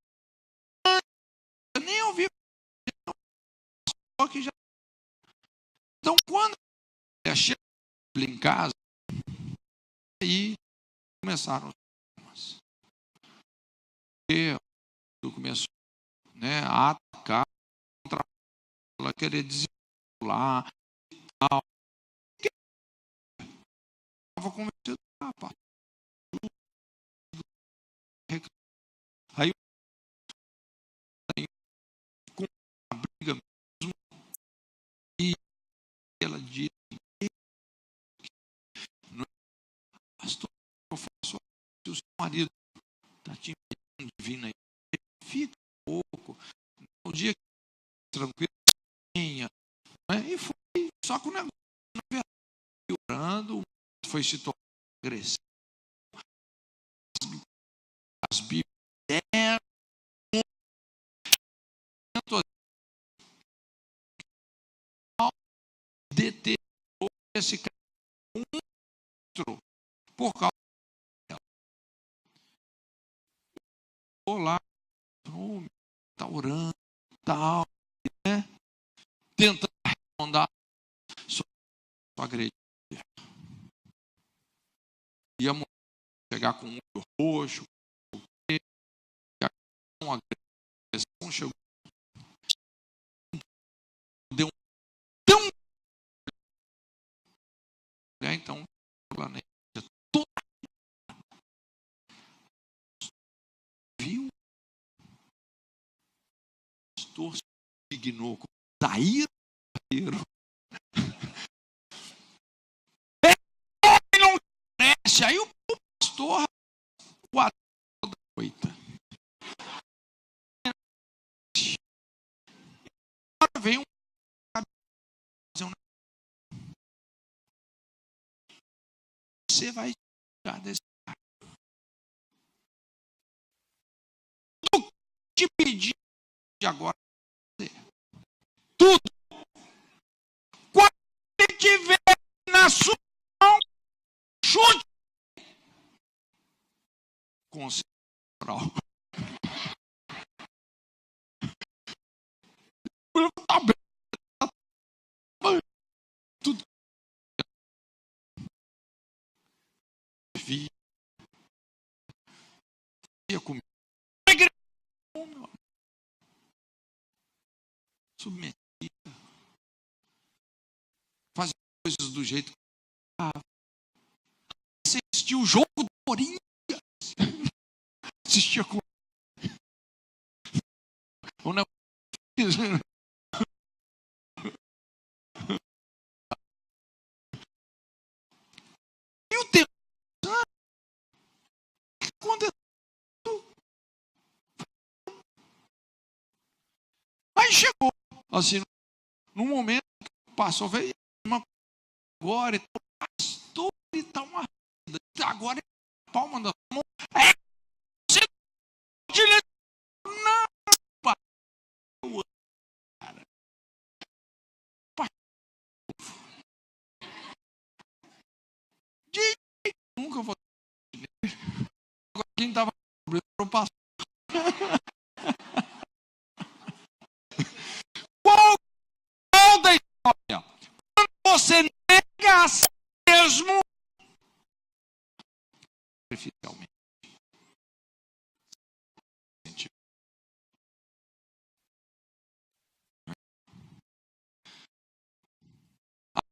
Eu nem ouvi que já. Então, quando ela chega em casa, aí começaram os problemas. E começou, né, a atacar, contra ela, querer desvincular e tal. Estava convencido, aí com a briga mesmo, e ela disse, não é, pastor, eu faço se o seu marido está te impedindo de vir na igreja, fica um pouco, no dia que tranquilo, venha, né? E foi, só que o negócio piorando, foi se tornando agressivo, as bíblias deram determinou esse cara outro por causa dela. Vou lá, está orando, tal, né? Tentando responder, só agredir. E a mulher chegar com um olho roxo, uma agressão, chegou, deu um tão. Então, o planeta todo viu, o pastor se dignou com Zair. Não cresce. Aí o pastor, o ator da noite. Agora vem um. Você vai tirar desse cara. Tudo que te pedir de agora. Tudo. Quando ele tiver na sua mão, chute. Conceitual. Tá bem. Tudo. Via comigo. Submetida. Fazer coisas do jeito que você assistiu o jogo do Corinthians. Assistia com o negócio. E o tempo aconteceu. Mas chegou, assim, no momento que passou, veio uma agora, então, pastor, ele está uma vida, agora ele tá a palma da mão, você não, pastor, cara, de nunca vou agora quem estava com problema era o pastor. Qual da história? Quando você nega a si mesmo, superficialmente.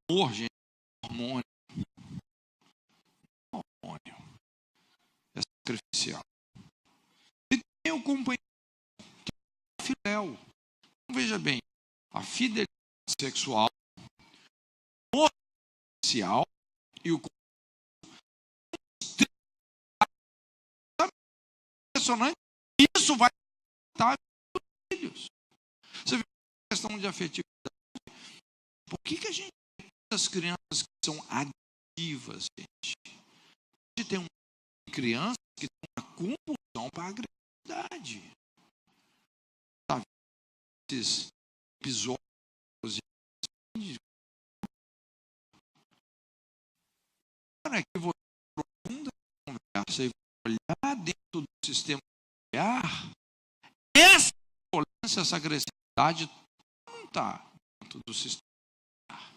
Amor, gente, hormônio. Hormônio. É sacrificial. E tem o companheiro, que é o filéu. Então, veja bem, a fidelidade sexual, o social e o impressionante, isso vai estar nos filhos. Você vê a questão de afetividade. Por que a gente tem muitas crianças que são adictivas, gente? A gente tem crianças que têm uma compulsão para a agressividade. Tá? Esses episódios para que você aprofunda a conversa e olhar dentro do sistema familiar, essa violência, essa agressividade não está dentro do sistema familiar.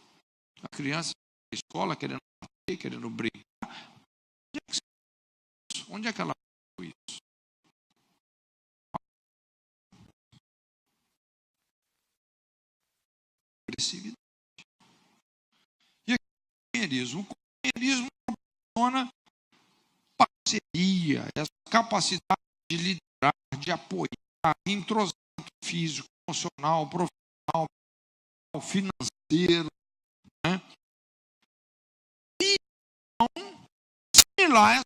A criança na escola querendo bater, querendo brigar. Onde é que ela viu isso? Agressividade. E aqui o companheirismo. O companheirismo proporciona parceria, essa capacidade de liderar, de apoiar, entrosamento físico, emocional, profissional, financeiro, né? E então, similar essa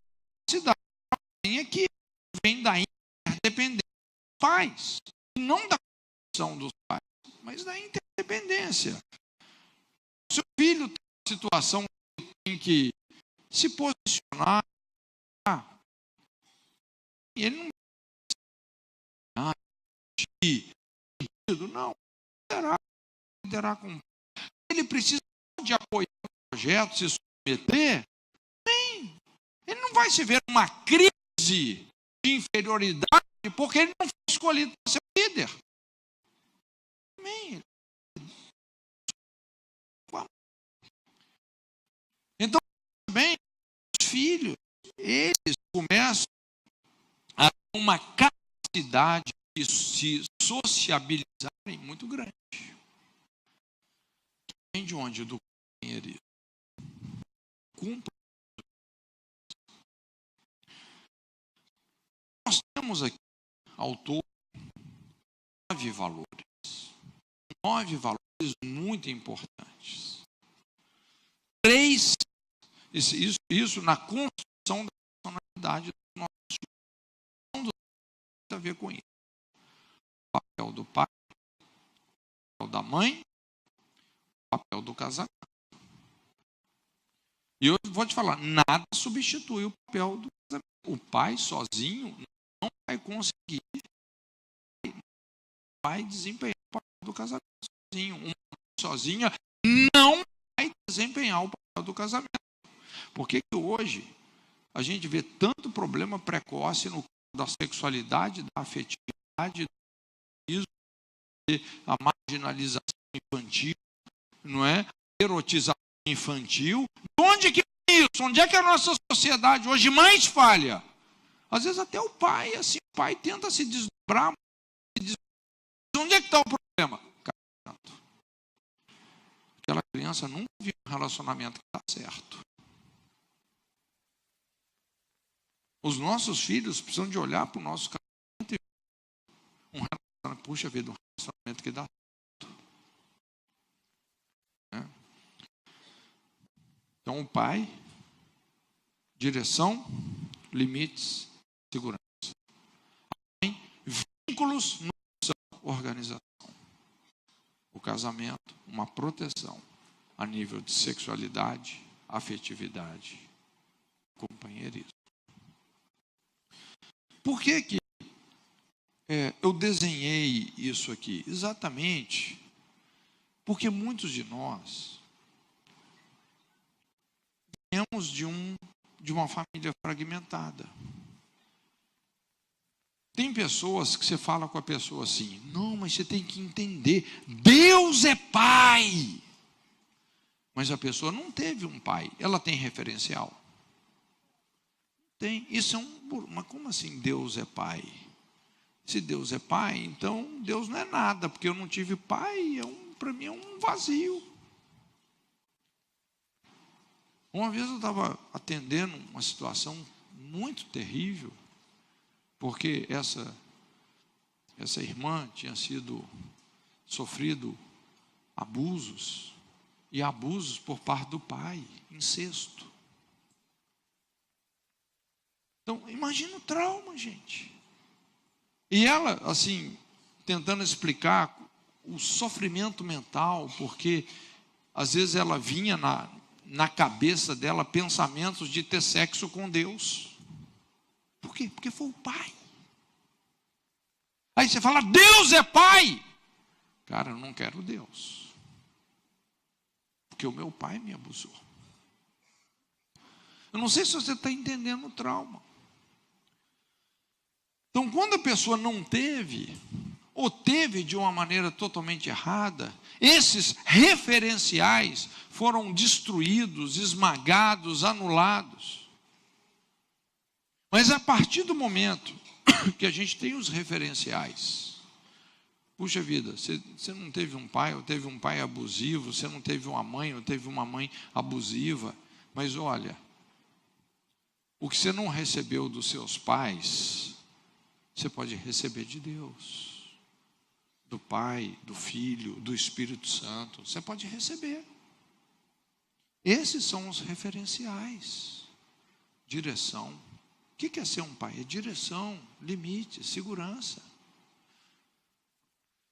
capacidade que vem da interdependência dos pais, não da condição dos pais, mas da interdependência. O seu filho tem uma situação que tem que se posicionar, e ele não não liderar com ele precisa de apoiar o projeto, se submeter, bem, ele não vai se ver numa crise de inferioridade porque ele não foi escolhido para ser líder. Bem, então, bem, os filhos, eles começam a ter uma capacidade de se sociabilizarem muito grande. Vem de onde? Do companheirismo. Cumpra. Nós temos aqui, ao todo, 9 valores. 9 valores muito importantes. 3, isso na construção da personalidade do nosso filho. Não tem a ver com isso. O papel do pai, o papel da mãe, o papel do casamento. E eu vou te falar, nada substitui o papel do casamento. O pai sozinho não vai conseguir, vai desempenhar o papel do casamento sozinho. Uma mãe sozinha não vai desempenhar o papel do casamento. Por que hoje a gente vê tanto problema precoce no da sexualidade, da afetividade, a marginalização infantil, não é? Erotização infantil. Onde que é isso? Onde é que a nossa sociedade hoje mais falha? Às vezes até o pai, assim, o pai tenta se desdobrar. Onde é que está o problema? Aquela criança nunca viu um relacionamento que está certo. Os nossos filhos precisam de olhar para o nosso casamento e um relacionamento, puxa vida, um relacionamento que dá certo. Então, o pai, direção, limites, segurança. Vínculos, noção, organização. o casamento uma proteção a nível de sexualidade, afetividade, companheirismo. Por que eu desenhei isso aqui? Exatamente porque muitos de nós viemos de uma família fragmentada. Tem pessoas que você fala com a pessoa assim: não, mas você tem que entender, Deus é pai. Mas a pessoa não teve um pai, ela tem referencial? Tem. Isso mas como assim Deus é pai? Se Deus é pai, então Deus não é nada, porque eu não tive pai, para mim é um vazio. Uma vez eu estava atendendo uma situação muito terrível, porque essa irmã tinha sofrido abusos, e abusos por parte do pai, incesto. Então, imagina o trauma, gente. E ela, assim, tentando explicar o sofrimento mental, porque às vezes ela vinha na cabeça dela pensamentos de ter sexo com Deus. Por quê? Porque foi o pai. Aí você fala, Deus é pai. Cara, eu não quero Deus, porque o meu pai me abusou. Eu não sei se você está entendendo o trauma. Então, quando a pessoa não teve, ou teve de uma maneira totalmente errada, esses referenciais foram destruídos, esmagados, anulados. Mas a partir do momento que a gente tem os referenciais, puxa vida, você não teve um pai, ou teve um pai abusivo, você não teve uma mãe, ou teve uma mãe abusiva, mas olha, o que você não recebeu dos seus pais, você pode receber de Deus, do Pai, do Filho, do Espírito Santo. Você pode receber. Esses são os referenciais. Direção. O que é ser um pai? É direção, limite, segurança.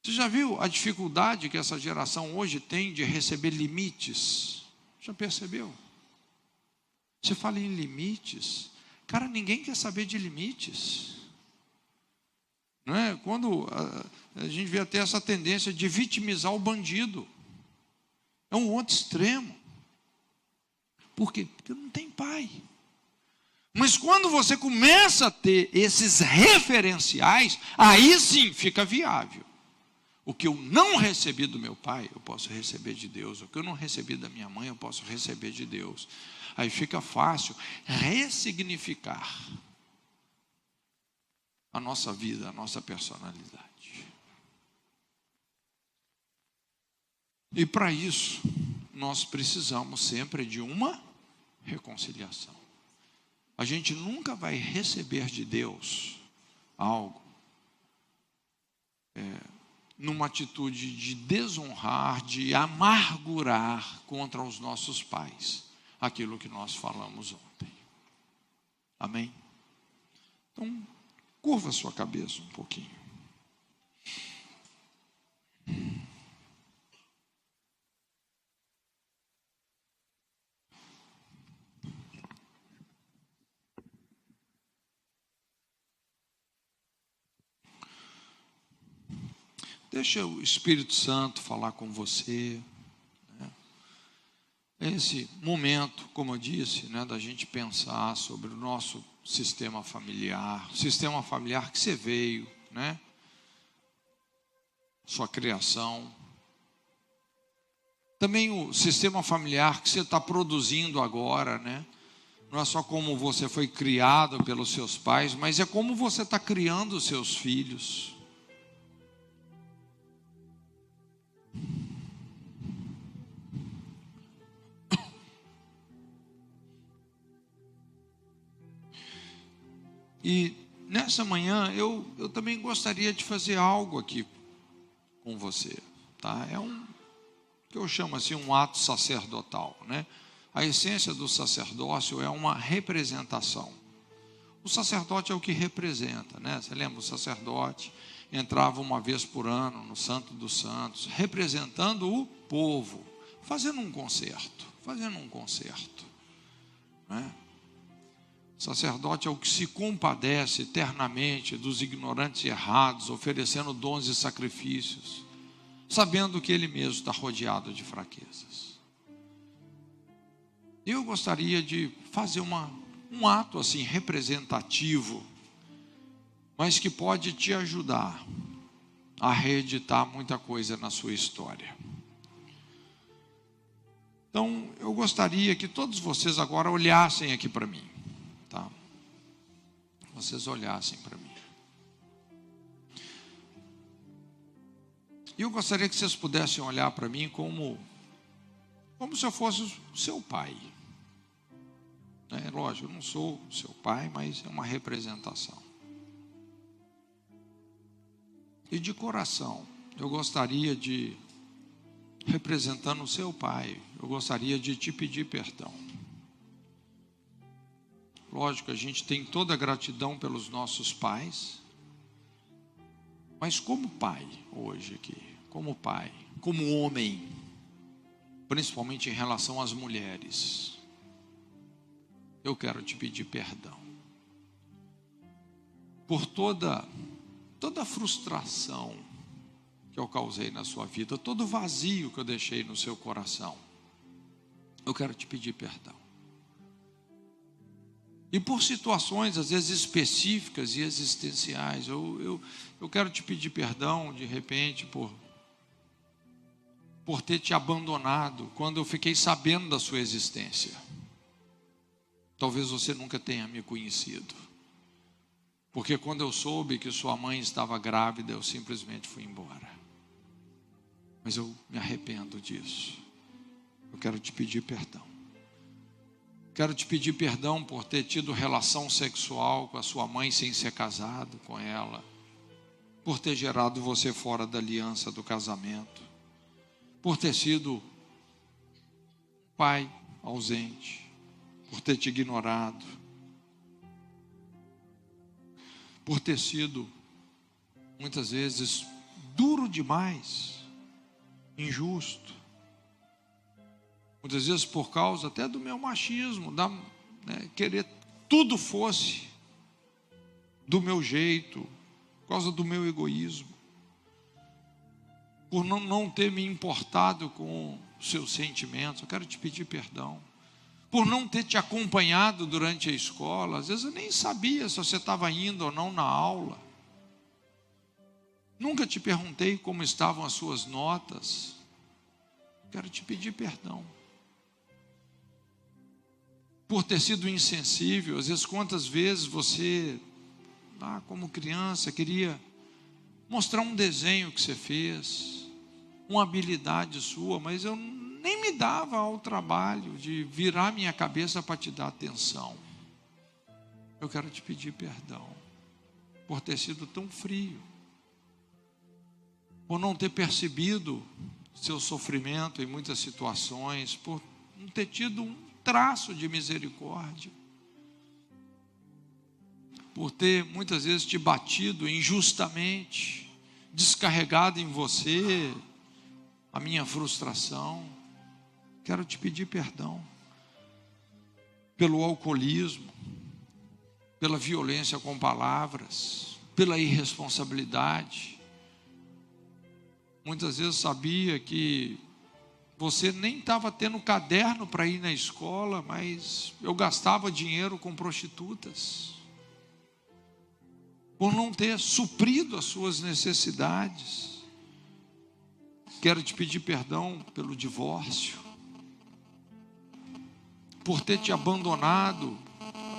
Você já viu a dificuldade que essa geração hoje tem de receber limites? Já percebeu? Você fala em limites. Cara, ninguém quer saber de limites. Não é? Quando a gente vê até essa tendência de vitimizar o bandido, é um outro extremo. Por quê? Porque não tem pai. Mas quando você começa a ter esses referenciais, aí sim fica viável. O que eu não recebi do meu pai, eu posso receber de Deus. O que eu não recebi da minha mãe, eu posso receber de Deus. Aí fica fácil ressignificar a nossa vida, a nossa personalidade. E para isso, nós precisamos sempre de uma reconciliação. A gente nunca vai receber de Deus algo numa atitude de desonrar, de amargurar contra os nossos pais, aquilo que nós falamos ontem. Amém? Então, curva a sua cabeça um pouquinho. Deixa o Espírito Santo falar com você. Esse momento, como eu disse, da gente pensar sobre o nosso sistema familiar que você veio, sua criação. Também o sistema familiar que você está produzindo agora, Não é só como você foi criado pelos seus pais, mas é como você está criando os seus filhos. E nessa manhã eu também gostaria de fazer algo aqui com você, tá? É que eu chamo assim um ato sacerdotal, A essência do sacerdócio é uma representação. O sacerdote é o que representa, Você lembra? O sacerdote, entrava uma vez por ano no Santo dos Santos, representando o povo, fazendo um concerto, né? O sacerdote é o que se compadece eternamente dos ignorantes e errados, oferecendo dons e sacrifícios, sabendo que ele mesmo está rodeado de fraquezas. Eu gostaria de fazer um ato assim representativo, mas que pode te ajudar a reeditar muita coisa na sua história. Então, eu gostaria que todos vocês agora olhassem aqui para mim, tá? Vocês olhassem para mim. E eu gostaria que vocês pudessem olhar para mim como se eu fosse o seu pai. Lógico, eu não sou o seu pai, mas é uma representação. E de coração, eu gostaria de, representando o seu pai, eu gostaria de te pedir perdão. Lógico, a gente tem toda a gratidão pelos nossos pais, mas como pai, hoje aqui, como pai, como homem, principalmente em relação às mulheres, eu quero te pedir perdão por toda a frustração que eu causei na sua vida, todo o vazio que eu deixei no seu coração. Eu quero te pedir perdão. E por situações, às vezes, específicas e existenciais, eu quero te pedir perdão, de repente, por ter te abandonado quando eu fiquei sabendo da sua existência. Talvez você nunca tenha me conhecido. Porque quando eu soube que sua mãe estava grávida, eu simplesmente fui embora. Mas eu me arrependo disso. Eu quero te pedir perdão. Quero te pedir perdão por ter tido relação sexual com a sua mãe sem ser casado com ela. Por ter gerado você fora da aliança do casamento. Por ter sido pai ausente. Por ter te ignorado. Por ter sido, muitas vezes, duro demais, injusto. Muitas vezes por causa até do meu machismo, querer tudo fosse do meu jeito, por causa do meu egoísmo. Por não ter me importado com os seus sentimentos, eu quero te pedir perdão. Por não ter te acompanhado durante a escola, às vezes eu nem sabia se você estava indo ou não na aula. Nunca te perguntei como estavam as suas notas. Quero te pedir perdão. Por ter sido insensível, às vezes quantas vezes você, como criança, queria mostrar um desenho que você fez, uma habilidade sua, mas eu nem me dava ao trabalho de virar minha cabeça para te dar atenção. Eu quero te pedir perdão por ter sido tão frio, por não ter percebido seu sofrimento em muitas situações, por não ter tido um traço de misericórdia, por ter muitas vezes te batido injustamente, descarregado em você a minha frustração. Quero te pedir perdão pelo alcoolismo, pela violência com palavras, pela irresponsabilidade. Muitas vezes sabia que você nem estava tendo caderno para ir na escola, mas eu gastava dinheiro com prostitutas, por não ter suprido as suas necessidades. Quero te pedir perdão pelo divórcio, por ter te abandonado,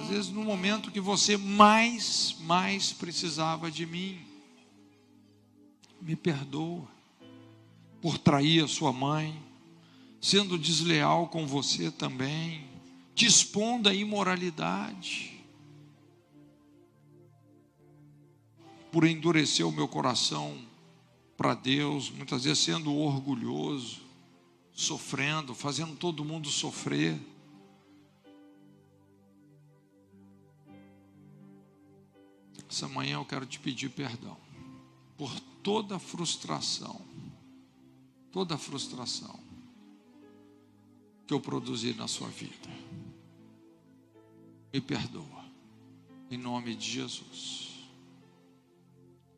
às vezes no momento que você mais precisava de mim. Me perdoa por trair a sua mãe, sendo desleal com você também, te expondo à imoralidade, por endurecer o meu coração para Deus, muitas vezes sendo orgulhoso, sofrendo, fazendo todo mundo sofrer. Essa manhã eu quero te pedir perdão. por toda frustração que eu produzi na sua vida. Me perdoa, em nome de Jesus.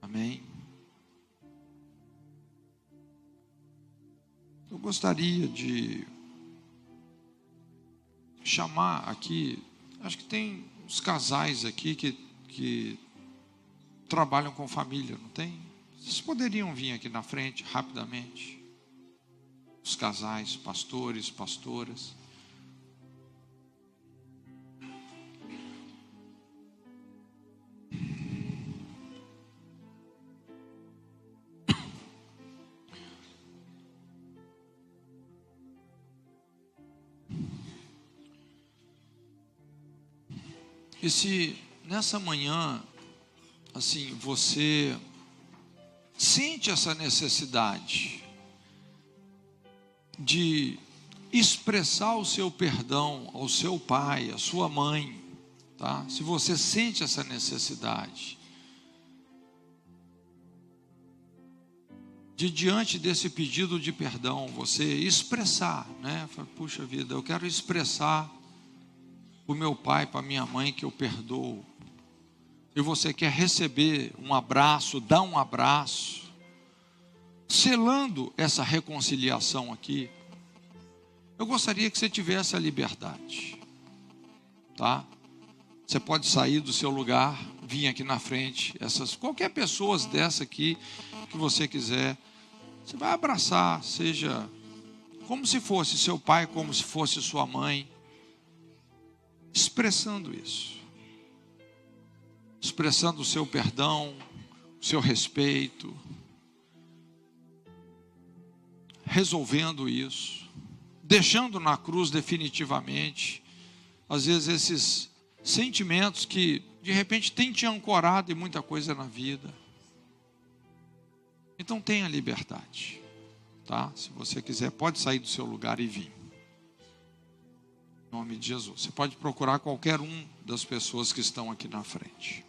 Amém? Eu gostaria de chamar aqui, acho que tem uns casais aqui que trabalham com família, não tem? Vocês poderiam vir aqui na frente rapidamente? Os casais, pastores, pastoras. E se nessa manhã, assim, você sente essa necessidade de expressar o seu perdão ao seu pai, à sua mãe, tá? Se você sente essa necessidade de, diante desse pedido de perdão, você expressar, né? Fala, puxa vida, eu quero expressar para o meu pai, para a minha mãe que eu perdoo. E você quer receber um abraço, dar um abraço, selando essa reconciliação aqui. Eu gostaria que você tivesse a liberdade, tá? Você pode sair do seu lugar, vir aqui na frente, qualquer pessoa dessa aqui que você quiser, você vai abraçar, seja como se fosse seu pai, como se fosse sua mãe, expressando isso, expressando o seu perdão, o seu respeito, resolvendo isso, deixando na cruz definitivamente, às vezes esses sentimentos que de repente têm te ancorado em muita coisa na vida. Então tenha liberdade, tá? Se você quiser, pode sair do seu lugar e vir. Em nome de Jesus. Você pode procurar qualquer um das pessoas que estão aqui na frente.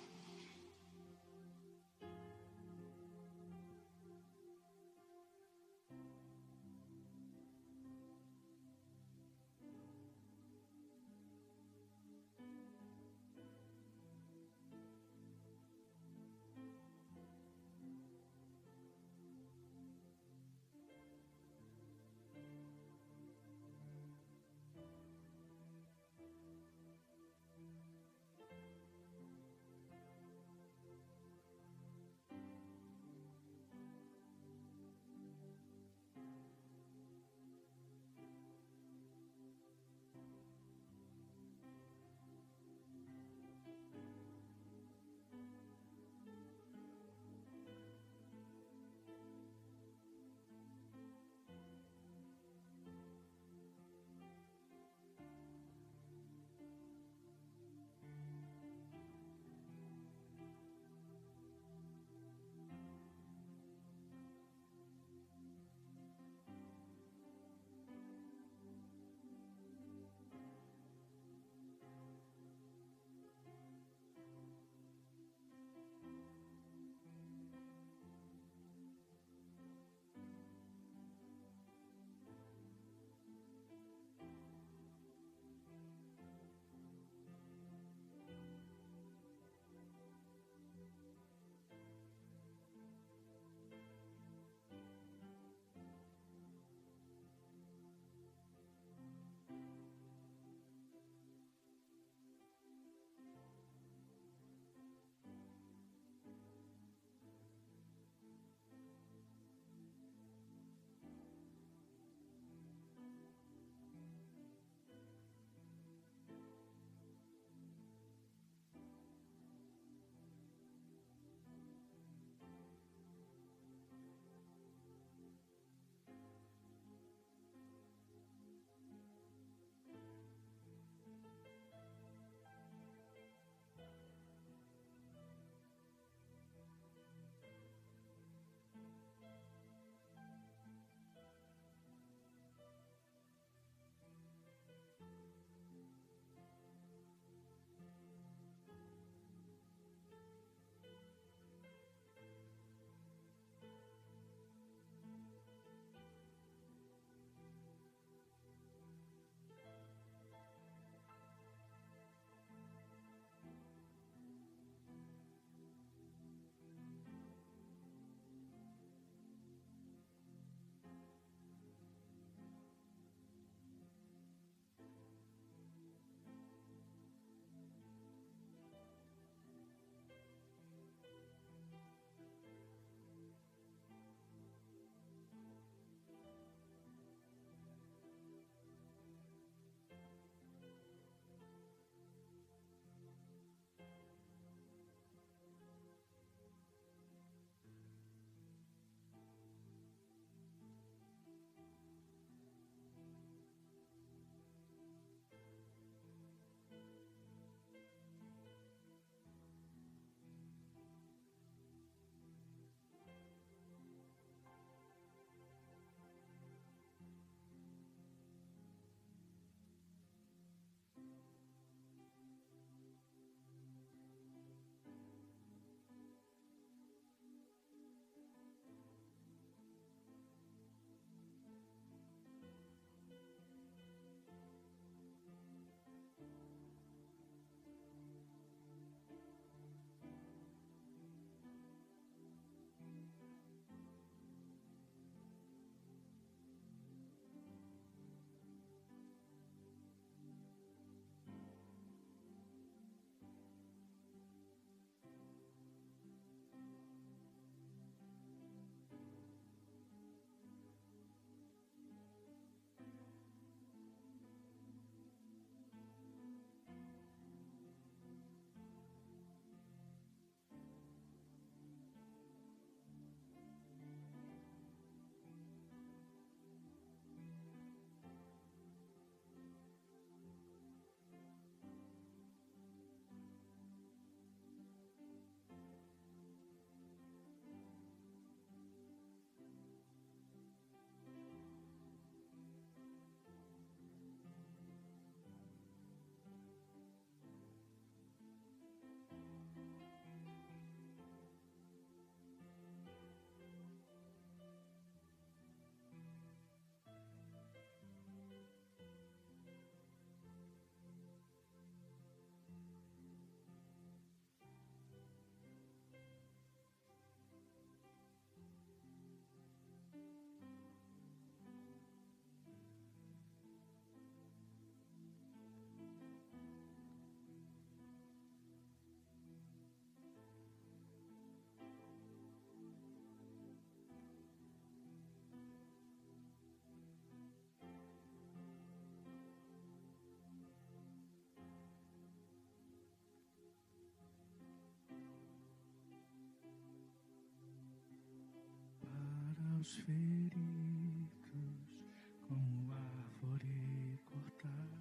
feridos, como árvore cortada,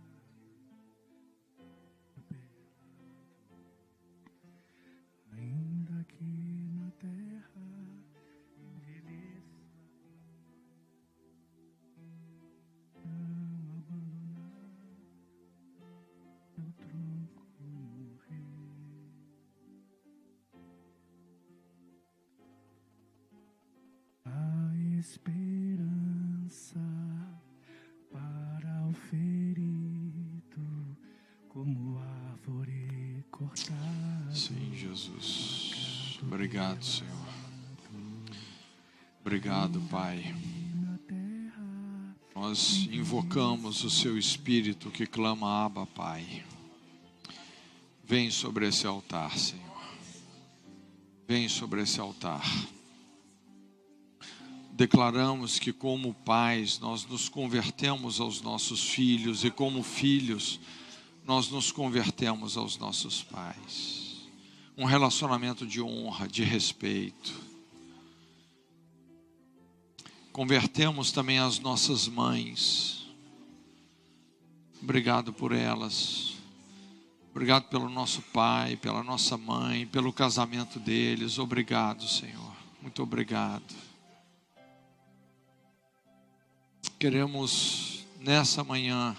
ainda que na terra envelheça, não abandonar meu tronco morrer. A esperança para o ferido, como árvore cortada. Sim, Jesus. Obrigado, Senhor. Obrigado, Pai. Nós invocamos o Seu Espírito que clama, Abba, Pai. Vem sobre esse altar, Senhor. Vem sobre esse altar. Declaramos que como pais nós nos convertemos aos nossos filhos e como filhos nós nos convertemos aos nossos pais. Um relacionamento de honra, de respeito. Convertemos também as nossas mães. Obrigado por elas. Obrigado pelo nosso pai, pela nossa mãe, pelo casamento deles. Obrigado, Senhor. Muito obrigado. Queremos nessa manhã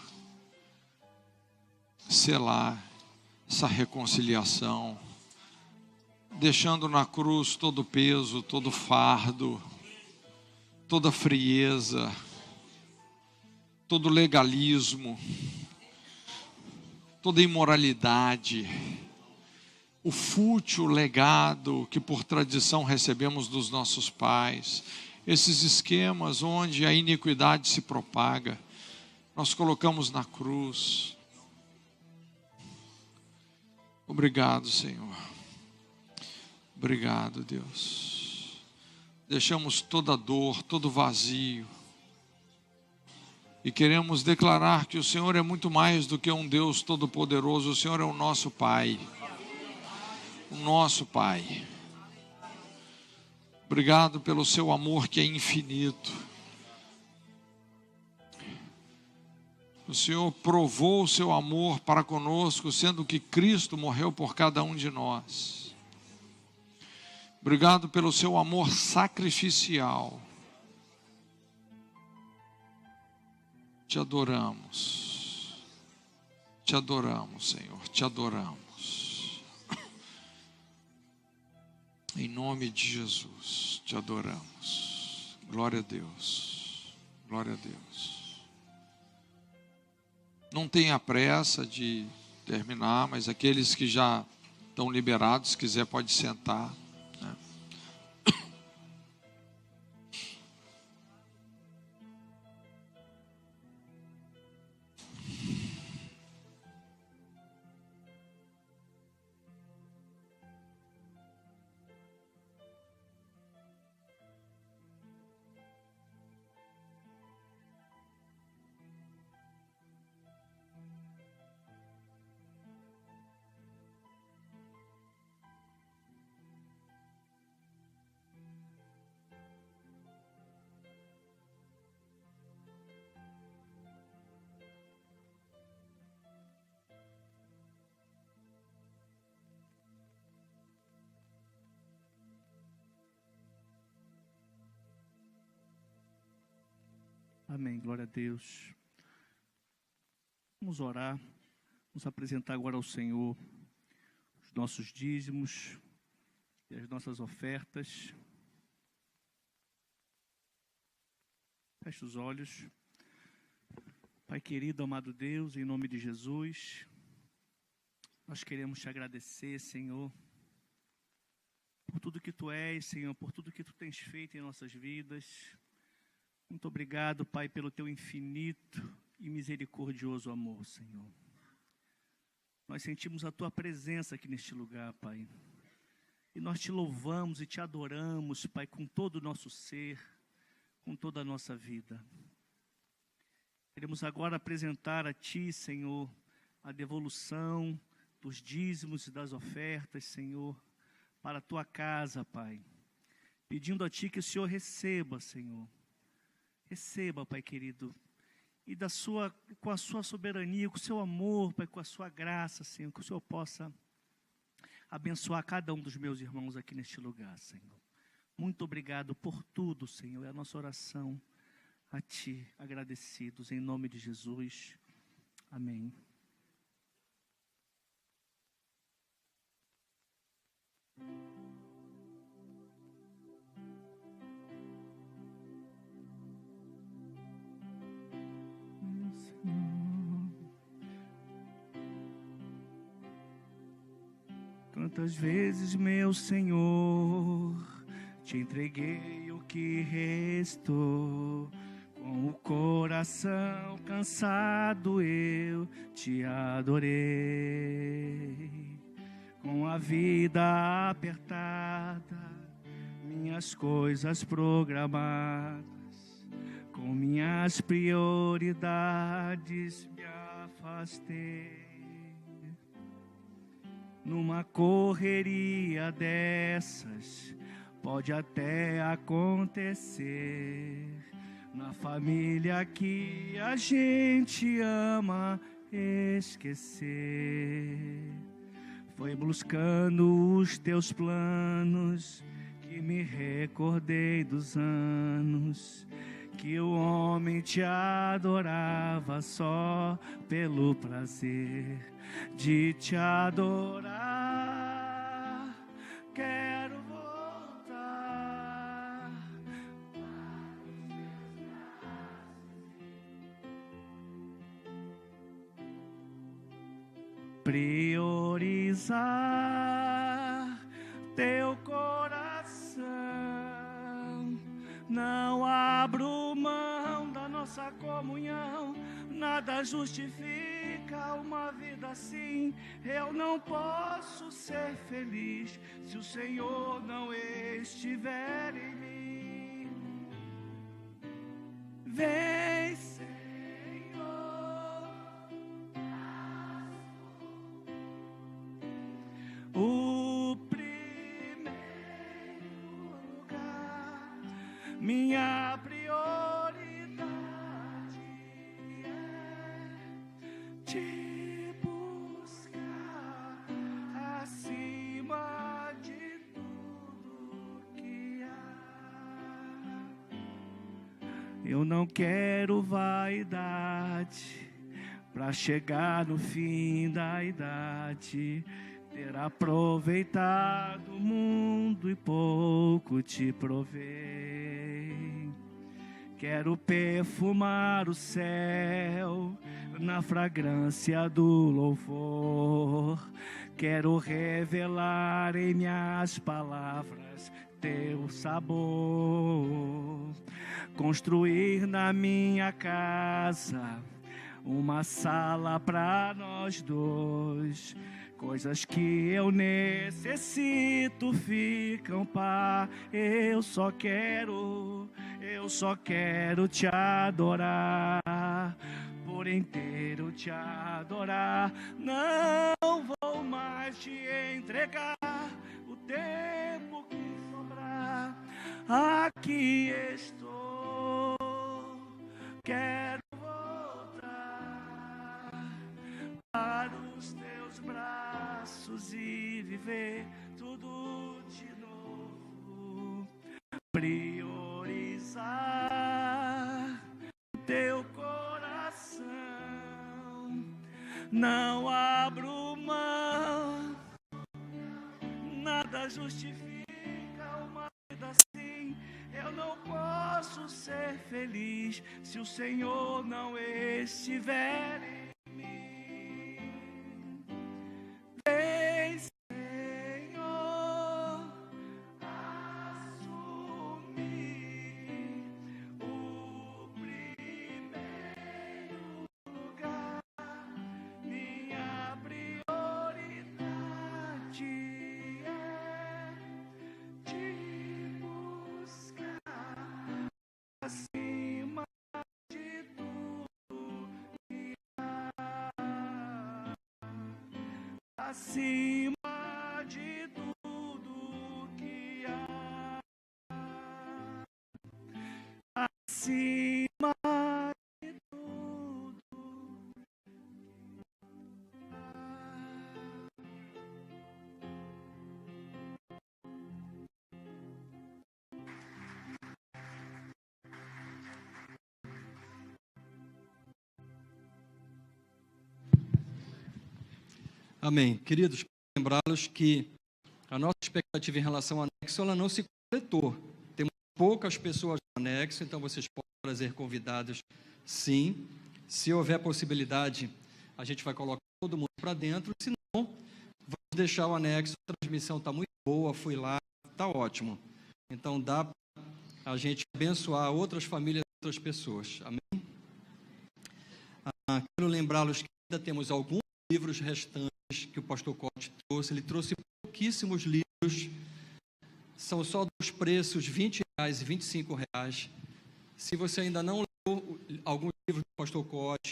selar essa reconciliação, deixando na cruz todo o peso, todo o fardo, toda a frieza, todo o legalismo, toda a imoralidade, o fútil legado que por tradição recebemos dos nossos pais, esses esquemas onde a iniquidade se propaga, nós colocamos na cruz. Obrigado, Senhor. Obrigado, Deus. Deixamos toda dor, todo vazio. E queremos declarar que o Senhor é muito mais do que um Deus todo-poderoso. O Senhor é o nosso Pai. O nosso Pai. Obrigado pelo seu amor que é infinito. O Senhor provou o seu amor para conosco, sendo que Cristo morreu por cada um de nós. Obrigado pelo seu amor sacrificial. Te adoramos. Te adoramos, Senhor. Te adoramos. Em nome de Jesus, te adoramos. Glória a Deus. Glória a Deus. Não tenha pressa de terminar, mas aqueles que já estão liberados, se quiser pode sentar. Né? Amém, glória a Deus. Vamos orar, vamos apresentar agora ao Senhor os nossos dízimos e as nossas ofertas. Feche os olhos. Pai querido, amado Deus, em nome de Jesus, nós queremos te agradecer, Senhor, por tudo que Tu és, Senhor, por tudo que Tu tens feito em nossas vidas. Muito obrigado, Pai, pelo Teu infinito e misericordioso amor, Senhor. Nós sentimos a Tua presença aqui neste lugar, Pai. E nós Te louvamos e Te adoramos, Pai, com todo o nosso ser, com toda a nossa vida. Queremos agora apresentar a Ti, Senhor, a devolução dos dízimos e das ofertas, Senhor, para a Tua casa, Pai. pedindo a Ti que o Senhor receba, Senhor. Receba, Pai querido, e com a sua soberania, com o seu amor, Pai, com a sua graça, Senhor, que o Senhor possa abençoar cada um dos meus irmãos aqui neste lugar, Senhor. Muito obrigado por tudo, Senhor, é a nossa oração a Ti, agradecidos, em nome de Jesus. Amém. Quantas vezes, meu Senhor, te entreguei o que restou, com o coração cansado eu te adorei, com a vida apertada, minhas coisas programadas, com minhas prioridades me afastei. Numa correria dessas, pode até acontecer, na família que a gente ama esquecer. Foi buscando os teus planos que me recordei dos anos que o homem te adorava só pelo prazer de te adorar. Quero voltar priorizar teu coração. Não abro mão da nossa comunhão, nada justifica uma vida assim. Eu não posso ser feliz se o Senhor não estiver em mim. Vem, Senhor, o primeiro lugar, minha prioridade é te buscar acima de tudo que há. Eu não quero vaidade para chegar no fim da idade, ter aproveitado o mundo e pouco te provei. Quero perfumar o céu na fragrância do louvor. Quero revelar em minhas palavras teu sabor. Construir na minha casa uma sala para nós dois. Coisas que eu necessito ficam pá. Eu só quero te adorar, por inteiro te adorar. Não vou mais te entregar o tempo que sobrar. Aqui estou, quero voltar para os teus braços e viver tudo de novo. Priorizar teu coração, não abro mão, nada justifica uma vida assim. Eu não posso ser feliz se o Senhor não estiver em mim. Vem, Senhor, assumir o primeiro lugar. Minha prioridade é te buscar acima de tudo que há. Acima de tudo que há. acima de tudo. Amém. Queridos, lembrá-los que a nossa expectativa em relação ao anexo, ela não se completou. Temos poucas pessoas no anexo, então vocês podem trazer convidados, sim. Se houver possibilidade, a gente vai colocar todo mundo para dentro. Se não, vamos deixar o anexo. A transmissão está muito boa, fui lá, está ótimo. Então dá para a gente abençoar outras famílias, outras pessoas. Amém? Quero lembrá-los que ainda temos alguns livros restantes que o pastor Cote trouxe. Ele trouxe pouquíssimos livros, são só dos preços R$20 e R$25. Se você ainda não leu alguns livros do pastor Cote,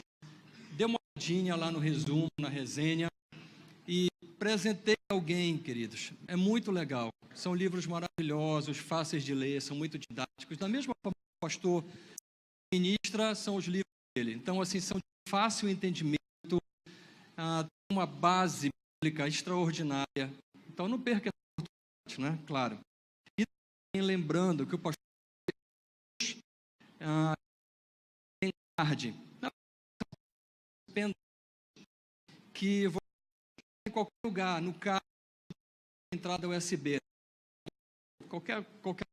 dê uma olhadinha lá no resumo, na resenha, e presenteie alguém, queridos. É muito legal. São livros maravilhosos, fáceis de ler, são muito didáticos. Da mesma forma que o pastor ministra, são os livros dele. Então, assim, são de fácil entendimento, uma base bíblica extraordinária. Então, não perca essa oportunidade, né? Claro. E também lembrando que o pastor tem tarde, que você em qualquer lugar, no carro, entrada USB, qualquer lugar.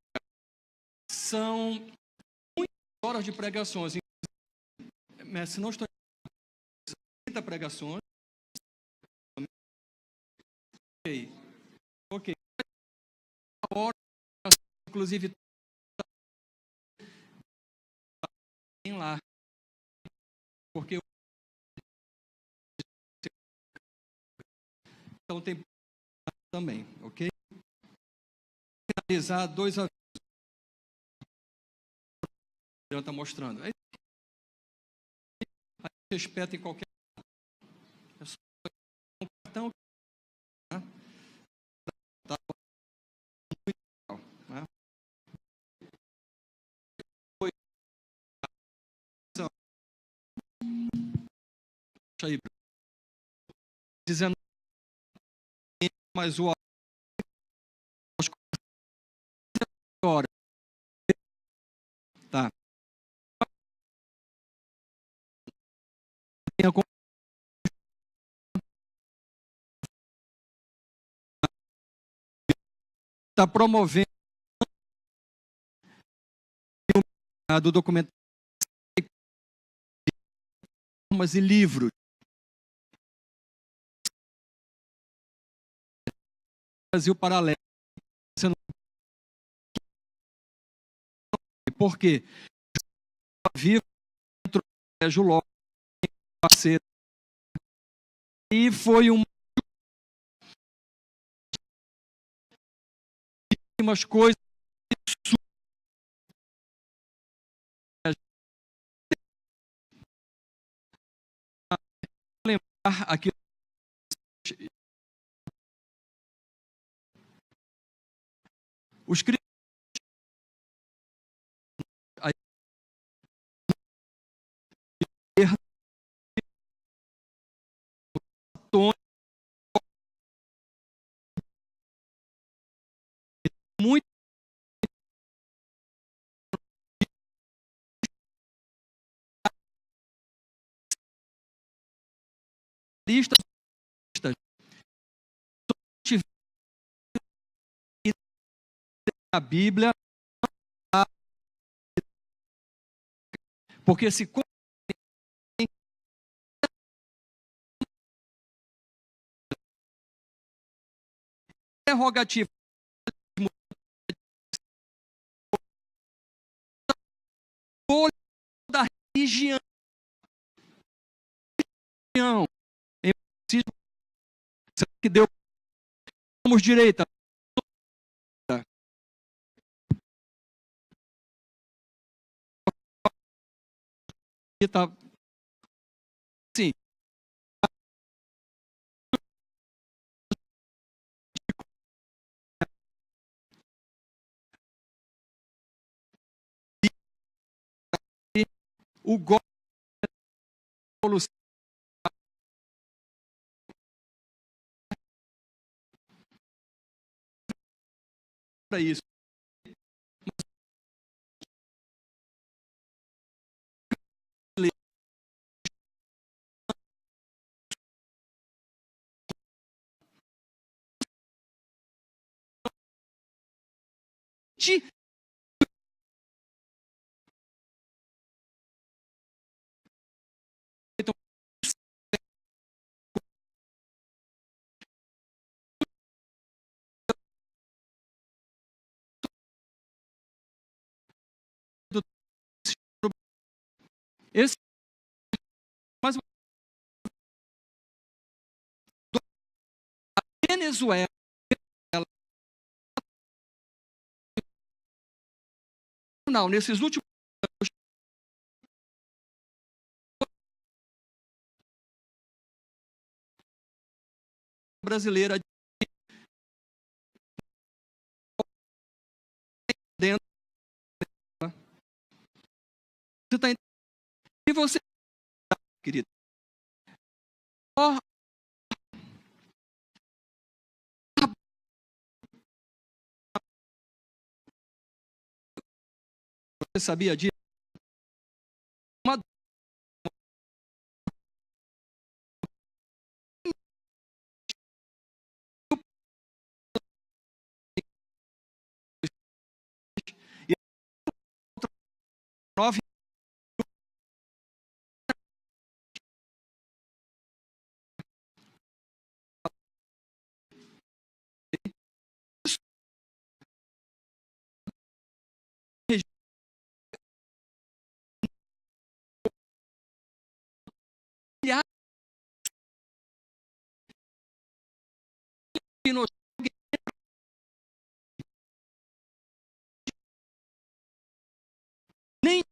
São muitas horas de pregações. Se não estou em 30 pregações. Ok. Hora, inclusive, tem lá. Porque então tem também, ok? Finalizar 2 avisos. Já está mostrando. Aí você espeta em qualquer. É só um cartão. Né? Tá muito legal, né? Aí, dizendo mais o hora. Tá. Está promovendo do documento e livros. Brasil Paralelo. Por quê? Vivo dentro do colégio logo, parceiro. E foi umas coisas lembrar aqui os cristãos muito listas a Bíblia, porque se prerrogativa da religião que deu somos direita tá sim o golpe da revolução para isso. Então, esse mas a Venezuela, não, nesses últimos anos, brasileira dentro, você está entendendo? E você, querido, você sabia disso? Uma e 9 milhares de nem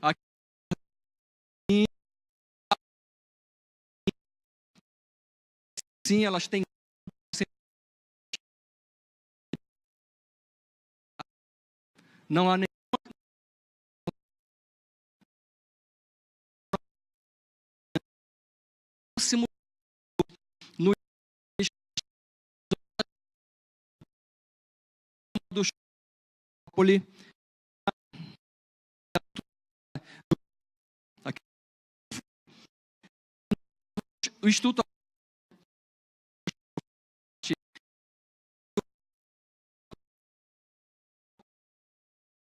aqui, sim, elas têm não há nem próximo no do Chopoli, aqui, o Instituto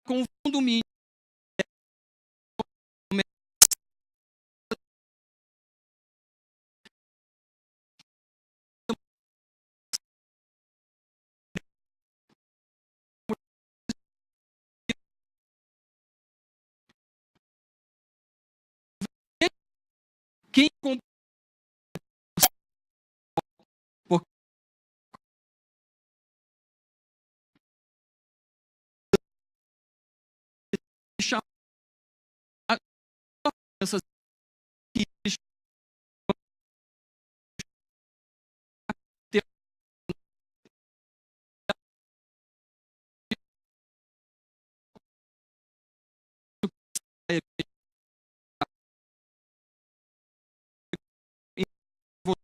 com o fundo mínimo quem comprou porque chama essas que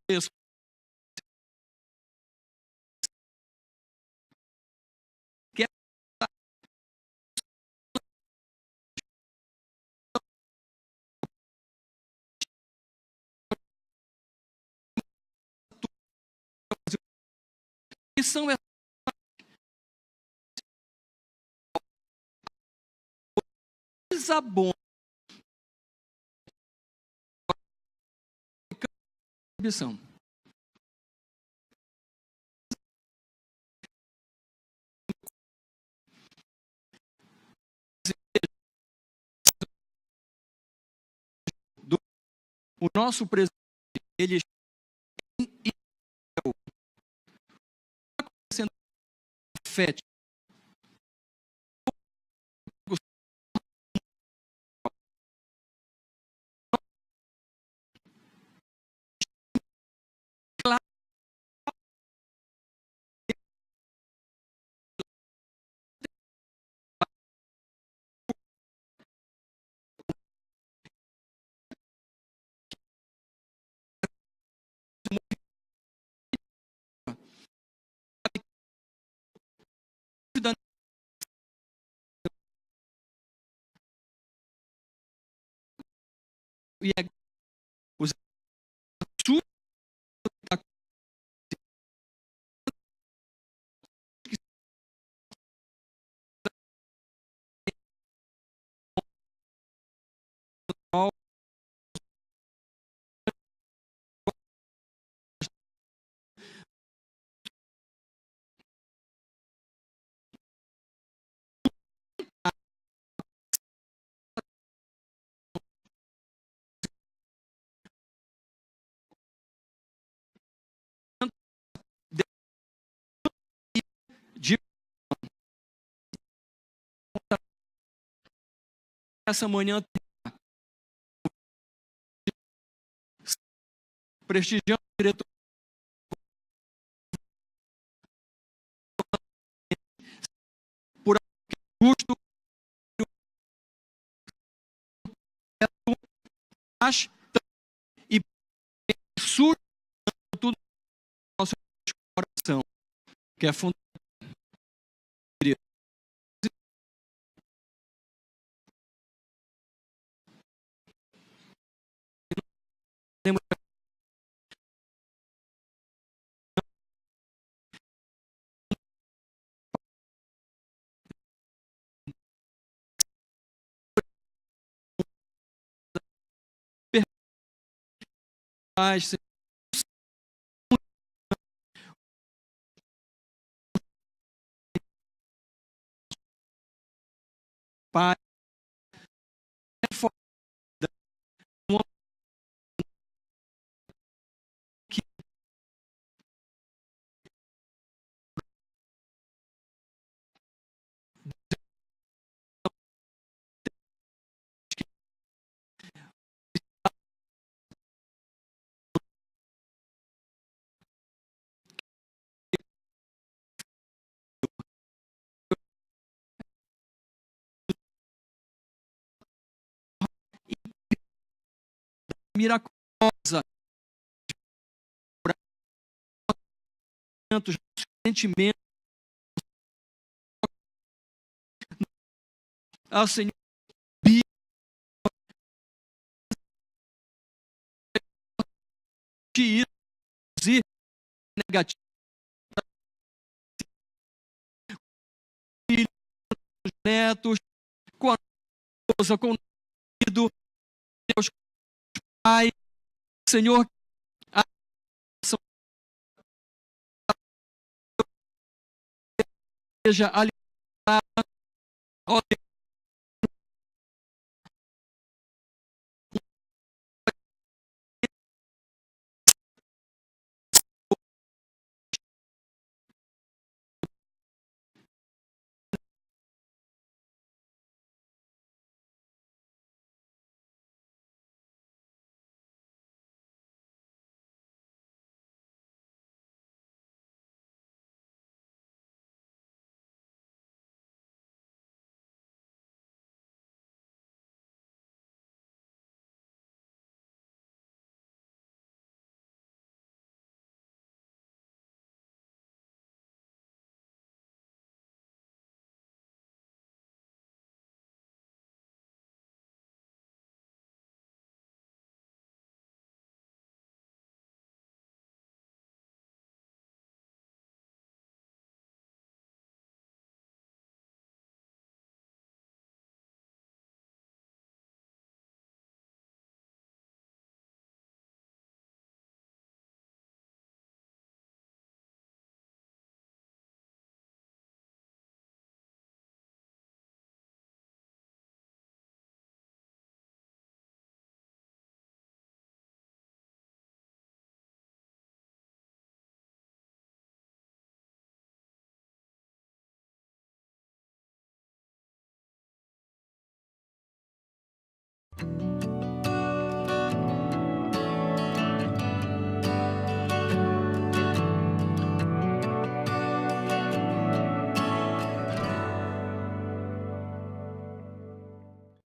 vocês quer que são essas abonas do o nosso presidente, ele sendo fete e é os absurdos da de essa manhã prestigiando o diretor por justo e surge tudo no nosso coração, que é fundamental. Pai, é foda, que miraculosa, sentimentos ao Senhor, e negativo, filhos, netos, com a esposa, com o marido, Deus, Pai, Senhor, a seja alimentada, ó Deus,